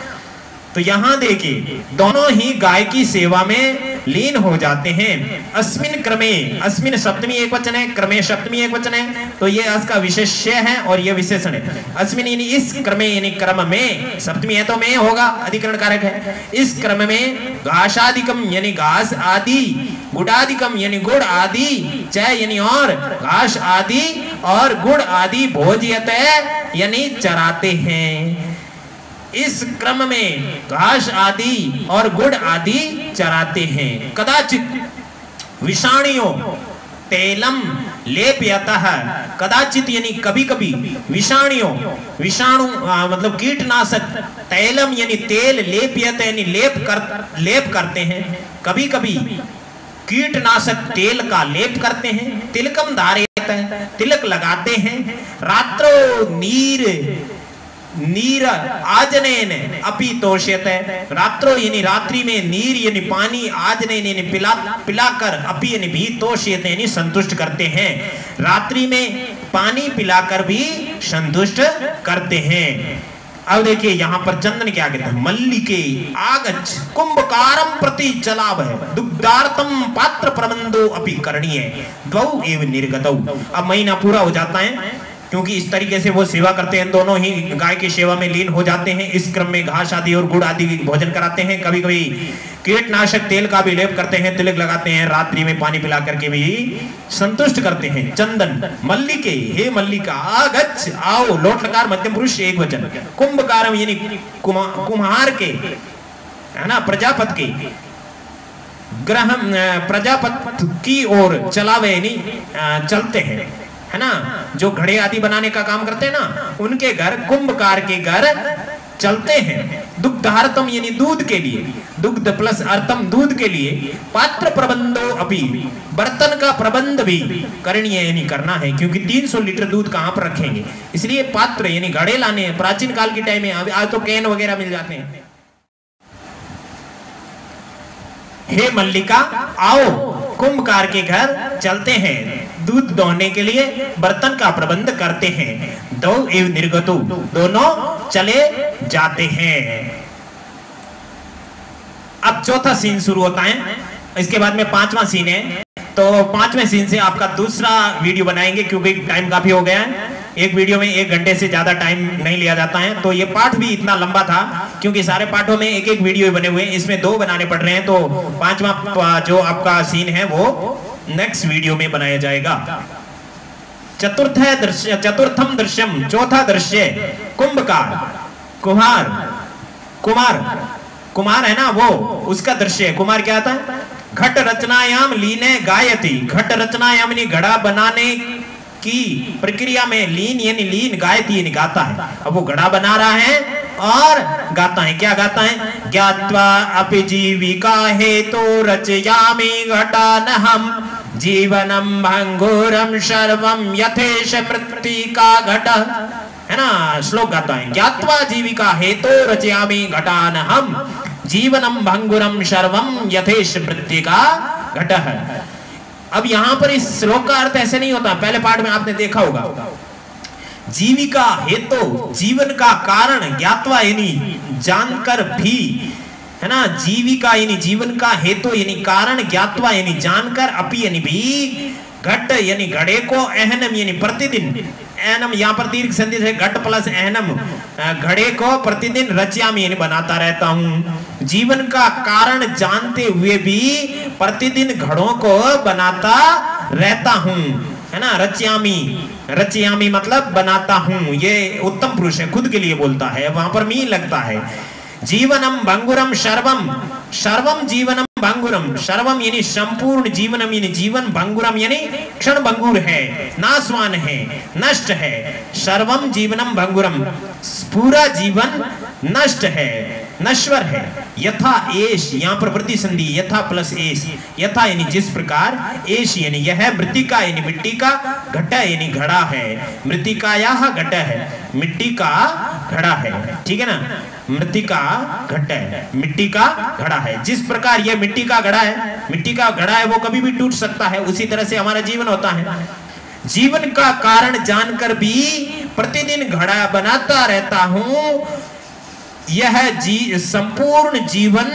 तो यहां देखिए दोनों ही गाय की सेवा में लीन हो जाते हैं। अस्मिन क्रमे, अस्मिन सप्तमी एक वचन है, क्रमे सप्तमी एक वचन है, तो ये इसका विशेष्य है और ये विशेषण है। अस्मिन यानी इस क्रमे यानी क्रम में, सप्तमी है तो में होगा, अधिकरण कारक है। इस क्रम में घासादिकम यानी घास आदि, गुड़ादिकम यानी गुड़ आदि, च यानी और, घास आदि और गुड़ आदि, भोज्यते यानी चराते हैं। इस क्रम में घास आदि और गुड़ आदि चराते हैं। कदाचित विषाणियों तेलम लेप्यतः, कदाचित यानी कभी कभी, विषाणियों विषाणु मतलब कीटनाशक, तैलम यानी तेल, लेप्यत यानी लेप करते हैं, कभी कभी कीटनाशक तेल का लेप करते हैं। तिलकम धारयत, तिलक लगाते हैं। रात्रो नीर आजनेन अपि तोष्यते, रात्रो यानी रात्रि में, नीर यानी पानी, आजनेन यानी पिलाकर, अपि यानी भी, तोष्यते यानी संतुष्ट करते हैं। रात्रि में पानी पिलाकर भी संतुष्ट करते हैं। अब देखिए यहाँ पर चंदन क्या कहते हैं, मल्लिके आगच्छ कुंभकारम प्रति चलाव है, दुग्धार्थम पात्र प्रबंधो अपि करणीय, द्वौ एव निर्गतौ। अब महीना पूरा हो जाता है, क्योंकि इस तरीके से वो सेवा करते हैं, दोनों ही गाय की सेवा में लीन हो जाते हैं। इस क्रम में घास आदि और गुड़ आदि भोजन कराते हैं। कभी कभी कीटनाशक तेल का भी लेप करते हैं, तिलक लगाते हैं, रात्रि में पानी पिला करके भी संतुष्ट करते हैं। चंदन मल्लिके, हे मल्लिका आगच्छ, आओ, लोट लकार मध्यम पुरुष एक वचन। कुंभकारम यानी कुम्हार के, है ना, प्रजापत के ग्रह प्रजापत की ओर चलावे यानी चलते हैं, है ना, जो घड़े आदि बनाने का काम करते हैं ना, उनके घर कुंभकार के घर चलते हैं। दुग्धार्थम यानी दूध के लिए, दुग्ध प्लस अर्थम दूध के लिए। पात्र प्रबंधो अपि, बर्तन का प्रबंध भी करणीय यानी करना है, क्योंकि 300 लीटर दूध कहां पर रखेंगे, इसलिए पात्र यानी घड़े लाने हैं। प्राचीन काल के टाइम में, आज तो कैन वगैरह मिल जाते हैं। हे मल्लिका आओ, कुंभकार के घर चलते हैं, दूध दोहने के लिए बर्तन का प्रबंध करते हैं। दो एव निर्गतो, दोनों चले जाते हैं। अब चौथा सीन शुरू होता है, इसके बाद में 5वां सीन है। तो 5वें सीन से आपका दूसरा वीडियो बनाएंगे, क्योंकि टाइम काफी हो गया है। एक वीडियो में 1 घंटे से ज्यादा टाइम नहीं लिया जाता है। तो ये पाठ भी इतना लंबा था, क्योंकि सारे पाठों में एक एक वीडियो बने हुए हैं, इसमें 2 बनाने पड़ रहे हैं। तो 5वां जो आपका सीन है वो नेक्स्ट वीडियो में बनाया जाएगा। चतुर्थम दृश्यम, चौथा दृश्य, कुंभकार, कुमार है ना, वो उसका दृश्य। कुमार क्या आता है? घट रचनायाम लीने गायति, घट रचनायाम यानी घड़ा बनाने की प्रक्रिया में लीन यानी लीन, गायति यानी गाता है। अब वो घड़ा बना रहा है और गाता है। क्या गाता है? ज्ञात्वा अपि जीविका हेतु रचयामि घटानहम जीवनम भंगुरम सर्वम यथेश मृत्तिका घट, है ना, श्लोक गाता है। ज्ञात्वा जीविका हेतु रचयामि घटानहम जीवनम भंगुरम सर्वम यथेश मृत्तिका घट है। अब यहां पर इस श्लोक का अर्थ ऐसे नहीं होता, पहले पाठ में आपने देखा होगा। जीविका हेतु, जीवन का कारण, ज्ञात्वा यानी जानकर भी, है ना, जीविका यानी जीवन का हेतु यानी कारण, ज्ञात्वा यानी जानकर, अपि यानी भी, घट यानी घड़े को, एहनम यानी प्रतिदिन, एहनम यहाँ पर दीर्घ संधि है, घट प्लस एहनम, घड़े को प्रतिदिन रच्यामि यानी बनाता रहता हूँ। जीवन का कारण जानते हुए भी प्रतिदिन घड़ों को बनाता रहता हूँ, है ना। रच्यामि, रच्यामि मतलब बनाता हूँ, ये उत्तम पुरुष है, खुद के लिए बोलता है, वहां पर मी लगता है। जीवनम भंगुरम सर्वम, सर्वम जीवनम भंगुरम, सर्वम यानी संपूर्ण, जीवनम यानी जीवन, भंगुरम यानी क्षण भंगुर है, नाशवान है, नष्ट है। सर्वम जीवनम भंगुरम, पूरा जीवन नष्ट है, नश्वर है। यथा एश, यहाँ पर वृद्धि संधि, यथा प्लस एश, यथा यानी जिस प्रकार, एश यानी यह, मृत्तिका यानी मिट्टी का, घट यानी घड़ा है, मृत्तिका यह घट है, मिट्टी का घड़ा है, ठीक है ना, मृत्तिका घट है, मिट्टी का घड़ा है। जिस प्रकार यह मिट्टी का घड़ा है, मिट्टी का घड़ा है, वो कभी भी टूट सकता है, उसी तरह से हमारा जीवन होता है। जीवन का कारण जानकर भी प्रतिदिन घड़ा बनाता रहता हूँ, यह संपूर्ण जीवन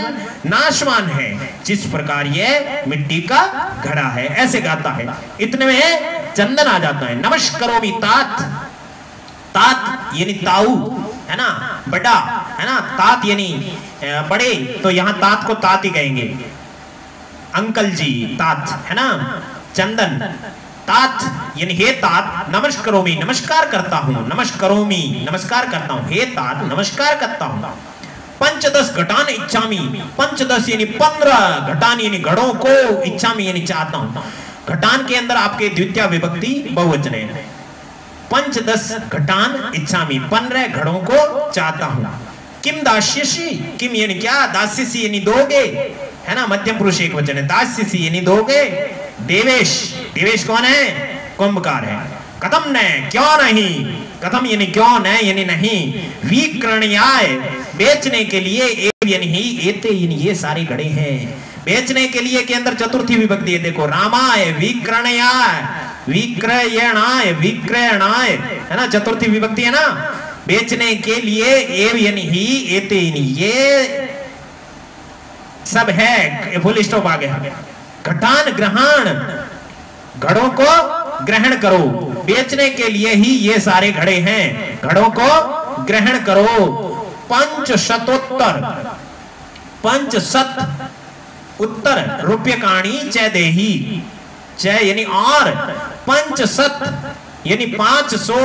नाशवान है, जिस प्रकार यह मिट्टी का घड़ा है, ऐसे गाता है। इतने में चंदन आ जाता है। नमस्करोमि तात, तात यानी ताऊ, है ना, बड़ा, है ना, तात यानी बड़े, तो यहां तात को तात ही कहेंगे, अंकल जी, तात, है ना। चंदन, तात यानी हे तात, नमस्करोमि नमस्कार करता हूं, नमस्करोमि नमस्कार करता हूं, हे तात नमस्कार करता हूं। 5-10 घटान इच्छामि, 5-10 यानी 15 घटान यानी घड़ों को, इच्छामि यानी चाहता हूं। घटान के अंदर आपके द्वितीय विभक्ति बहुवचन है। 5-10 घटान इच्छामि, 15 घड़ों को चाहता हूं। किम दास्यसि, किम यानी क्या, दास्यसि यानी दोगे, है ना, मध्यम पुरुष एक वचन है, दास्यसि यानी दोगे। देवेश, देवेश कौन है? कुंभकार है। कथम न, क्यों नहीं, कथम यानी क्यों, न यानी नहीं। विक्रण्याय बेचने के लिए, एव यानी ही, एते यानी ये सारे घड़े हैं, बेचने के लिए के अंदर चतुर्थी विभक्ति है, देखो, रामाय, विक्रण्याय, विक्रयणाय, विक्रयणाय, है ना, चतुर्थी विभक्ति है ना, बेचने के लिए, एव यानी ही, एते यानी ये सब है, फुल स्टॉप आ गया। घटान ग्रहण, घड़ों को ग्रहण करो। बेचने के लिए ही ये सारे घड़े हैं, घड़ों को ग्रहण करो। पंचशतोत्तर, पंचशत उत्तर रुपयकाणी च देही, च यानी और, पंचशत यानी 500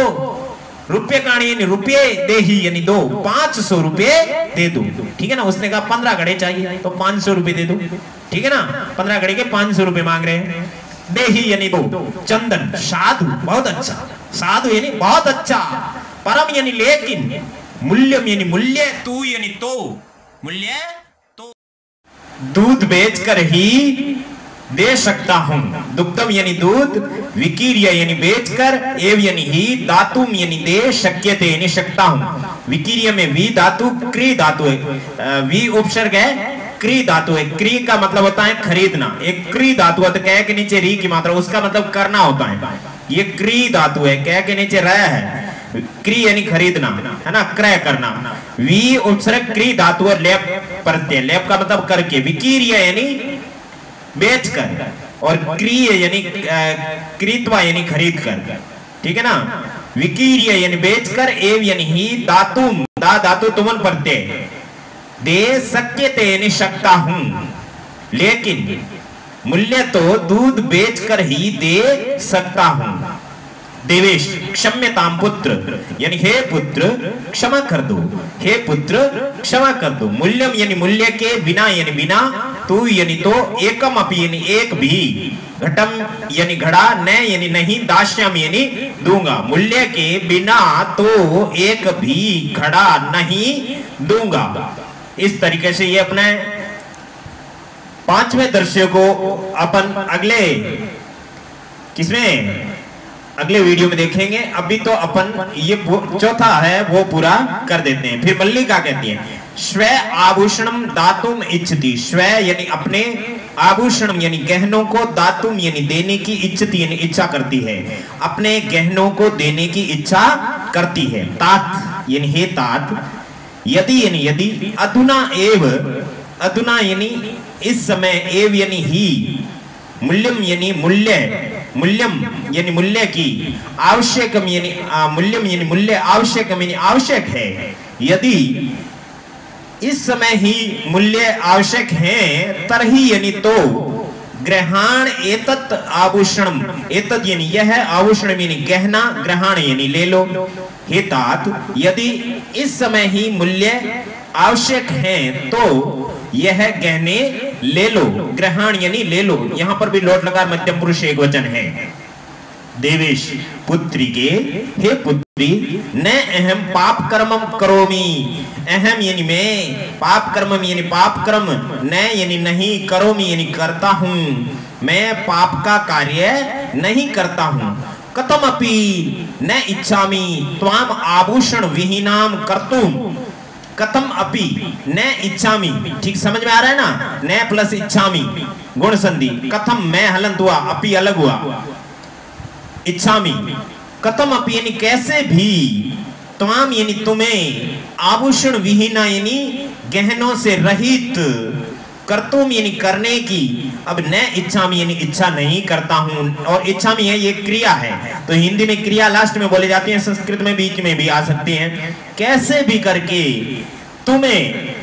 रुपयकाणी यानी रुपये देही यानी दो, 500 रुपये दे दो। ठीक है ना, उसने कहा 15 घड़े चाहिए तो 500 रुपये दे दो। ठीक है ना, 15 घड़े के 500 रुपये मांग रहे हैं। देही यानी दो। चंदन, साधु बहुत अच्छा, साधु यानी बहुत अच्छा। परम यानी लेकिन, मूल्यम यानी मूल्य, तू यानी तो, मूल्य तो। दूध बेचकर ही दे सकता हूं, दुग्धम यानी दूध, विकीर्य यानी बेचकर, एव यानी ही, धातुम यानी दे, शक्यते यानी सकता हूं। विकीर्य में वी धातु, क्री धातु है, वी उपसर्ग है, क्री धातु है। क्री का मतलब होता है खरीदना। एक क्री धातु है तो कह के नीचे री की मात्रा, उसका मतलब करना होता है। ये क्री धातु है, कह के नीचे रह है। क्री यानी खरीदना है ना, क्रय करना। वी उपसर्ग क्री धातु है, लेप प्रत्यय, लेप का मतलब करके। विकीर्य यानी बेचकर, और क्रिय यानी क्रीत्वा यानी खरीद कर। ठीक है ना, विकीर्य यानी बेचकर, एव यानी ही, धातुम, दा धातु तुमन प्रत्यय, दे शक्यते यानी सकता हूं, लेकिन मूल्य तो दूध बेचकर ही दे सकता हूं। देवेश, क्षम्यताम पुत्र यानी हे पुत्र क्षमा कर दो, हे पुत्र क्षमा कर दो। मूल्यम यानी मूल्य के, बिना यानी बिना, तू यानी तो, एकम अपि यानी एक भी, घटम यानी घड़ा, न यानी नहीं, दास्याम यानी दूंगा। मूल्य के बिना तो एक भी घड़ा नहीं दूंगा। इस तरीके से ये अपने 5वें दृश्य को अपन अगले किसमें, अगले वीडियो में देखेंगे। अभी तो अपन ये चौथा है वो पूरा कर देते हैं। फिर मल्लिका कहती है, स्व आभूषणम दातुम इच्छति, स्व यानी अपने, आभूषणम यानी गहनों को, दातुम यानी देने की, इच्छति यानी इच्छा करती है, अपने गहनों को देने की इच्छा करती है। तात यानी हे तात, यदि यानी यदि, अधुना एव, अधुना यानी इस समय, एव यानी ही, मूल्यम यानी मूल्य, मूल्यम यानी मूल्य की, आवश्यकम यानी मूल्यम यानी मूल्य, आवश्यकम यानी आवश्यक है। यदि इस समय ही मूल्य आवश्यक है, तरही यानी तो, ग्रहण एतत् आभूषणम, एतत् यानी यह, आभूषण यानी गहना, ग्रहण यानी ले लो। हे तात, यदि इस समय ही मूल्य आवश्यक है तो यह गहने ले लो, ग्रहण यानी ले लो। यहां पर भी लोट लगा, मध्यम पुरुष एक वचन है। देवेश, पुत्री के, हे पुत्री, न अहम पाप कर्मम करोमि, अहम यानी मैं, पाप कर्मम यानी पाप कर्म, न यानी नहीं, करोमि यानी करता हूं, मैं पाप का कार्य नहीं करता हूं। कथम अपि न इच्छामि त्वाम आभूषण विहीनाम कर्तुम, कथम अपि न इच्छामि, ठीक समझ में आ रहा है ना, न प्लस इच्छामि गुण संधि, कथम मैं हलंत हुआ, अपि अलग हुआ, इच्छामि, कथम अपि यानी कैसे भी, त्वाम यानी तुम्हें, आभूषण विहीना यानी गहनों से रहित, कर्तुम यानी करने की, अब न इच्छामि यानी इच्छा नहीं करता हूं, और इच्छामि है ये क्रिया है, तो हिंदी में क्रिया लास्ट में बोली जाती है, संस्कृत में बीच में भी आ सकती है। कैसे भी करके तुम्हें,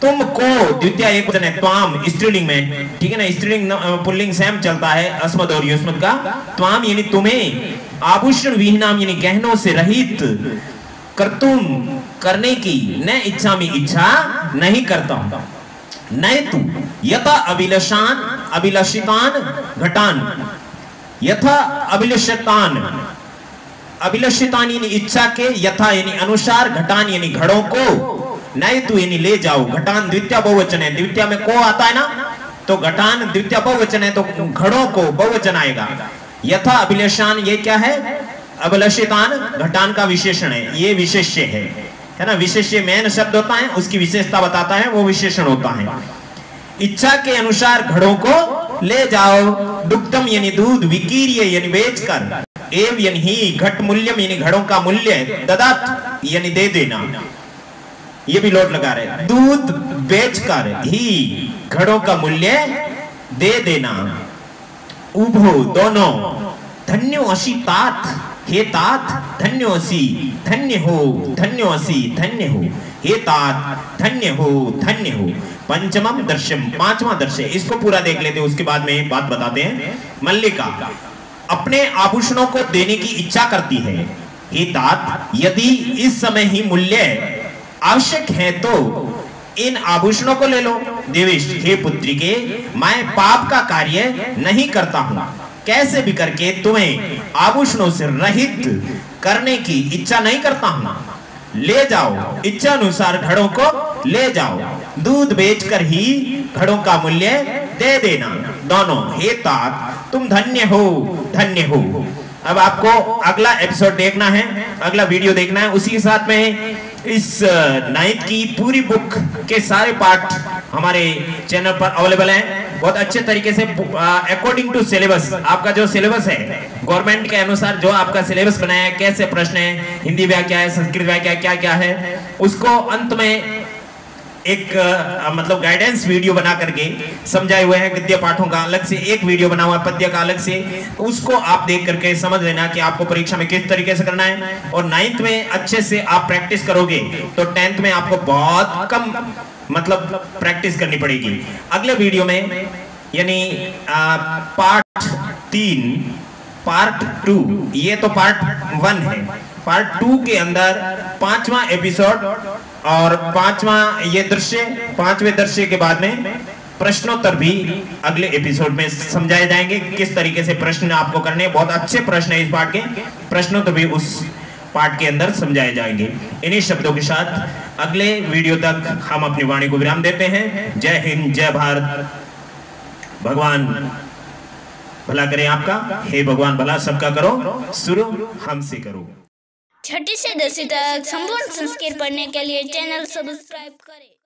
तुमको, द्वितीय एक वचन है, त्वाम स्त्रीलिंग में, ठीक है ना, स्त्रीलिंग पुल्लिंग सेम चलता है, अस्मद और युष्मद का। त्वाम यानी तुम्हें, आभूषण विहीनाम यानी गहनों से रहित, कर्तुम करने की, न इच्छामि इच्छा नहीं करता हूं। नहीं तू यथा अभिलषान, अभिलषितान घटान, यथा अभिलषितान, अभिलषितान यानी इच्छा के, यथा यानी अनुसार, घटान यानी घड़ों को, नहीं तू यानी ले जाओ। घटान द्वितीय बहुवचन है, द्वितीय में को आता है ना, तो घटान द्वितीय बहुवचन है तो घड़ों को बहुवचन आएगा। यथा अभिलषान ये क्या है, अभिलषितान घटान का विशेषण है, ये विशेष्य है ना, विशेष्य मेन शब्द होता है, उसकी विशेषता बताता है, वो विशेषण होता है। इच्छा के अनुसार घड़ों को ले जाओ। दुग्धम यानी दूध, विकीर्य यानी बेचकर, एव यानी ही, घट मूल्यम यानी घड़ों का मूल्य, ददात यानी दे देना, ये भी लोट लगा रहे, दूध बेचकर ही घड़ों का मूल्य दे देना। उभो दोनों, धन्यो असी तात, हे तात धन्यो असी, धन्य हो, धन्यो असी, धन्य हो, हे तात धन्य हो, धन्य हो। पंचमम दर्शम, पांचवा दृश्य, इसको पूरा देख लेते हैं, उसके बाद में बात बताते हैं। मल्लिका अपने आभूषणों को देने की इच्छा करती है। हे तात, यदि इस समय ही मूल्य आवश्यक है तो इन आभूषणों को ले लो। देवेश, हे पुत्री के, मैं पाप का कार्य नहीं करता हूं, कैसे भी करके तुम्हें आभूषणों से रहित करने की इच्छा नहीं करता हूं। ले जाओ, इच्छा अनुसार घड़ों को ले जाओ, दूध बेचकर ही घड़ों का मूल्य दे देना दोनों। हे तात, तुम धन्य हो, धन्य हो। अब आपको अगला एपिसोड देखना है, अगला वीडियो देखना है। उसी के साथ में इस 9th की पूरी बुक के सारे पार्ट हमारे चैनल पर अवेलेबल हैं। बहुत अच्छे तरीके से अकॉर्डिंग टू सिलेबस, आपका जो सिलेबस है गवर्नमेंट के अनुसार जो आपका सिलेबस बनाया है, कैसे प्रश्न है, हिंदी व्याख्या क्या है, संस्कृत व्याख्या क्या क्या है, उसको अंत में एक मतलब गाइडेंस वीडियो बना करके समझाए हुए हैं। गद्य पाठों का अलग से एक वीडियो बना हुआ है, पद्य का अलग से, उसको आप देख करके समझ लेना कि आपको परीक्षा में किस तरीके से करना है। और 9th में अच्छे से आप प्रैक्टिस करोगे तो 10th में आपको बहुत कम मतलब प्रैक्टिस करनी पड़ेगी। अगले वीडियो में यानी पार्ट 3 पार्ट 2, ये तो पार्ट 1 है, पार्ट 2 के अंदर 5वां एपिसोड और 5वां ये दृश्य, 5वें दृश्य के बाद में प्रश्नोत्तर भी अगले एपिसोड में समझाए जाएंगे, किस तरीके से प्रश्न आपको करने। बहुत अच्छे प्रश्न है इस पार्ट के, प्रश्नोत्तर भी उस पार्ट के अंदर समझाए जाएंगे। इन्हीं शब्दों के साथ अगले वीडियो तक हम अपनी वाणी को विराम देते हैं। जय हिंद, जय भारत, भगवान भला करें आपका। हे भगवान भला सबका करो, शुरू हमसे करो। 6ठी से 10वीं तक संपूर्ण संस्कृत पढ़ने के लिए चैनल सब्सक्राइब करें।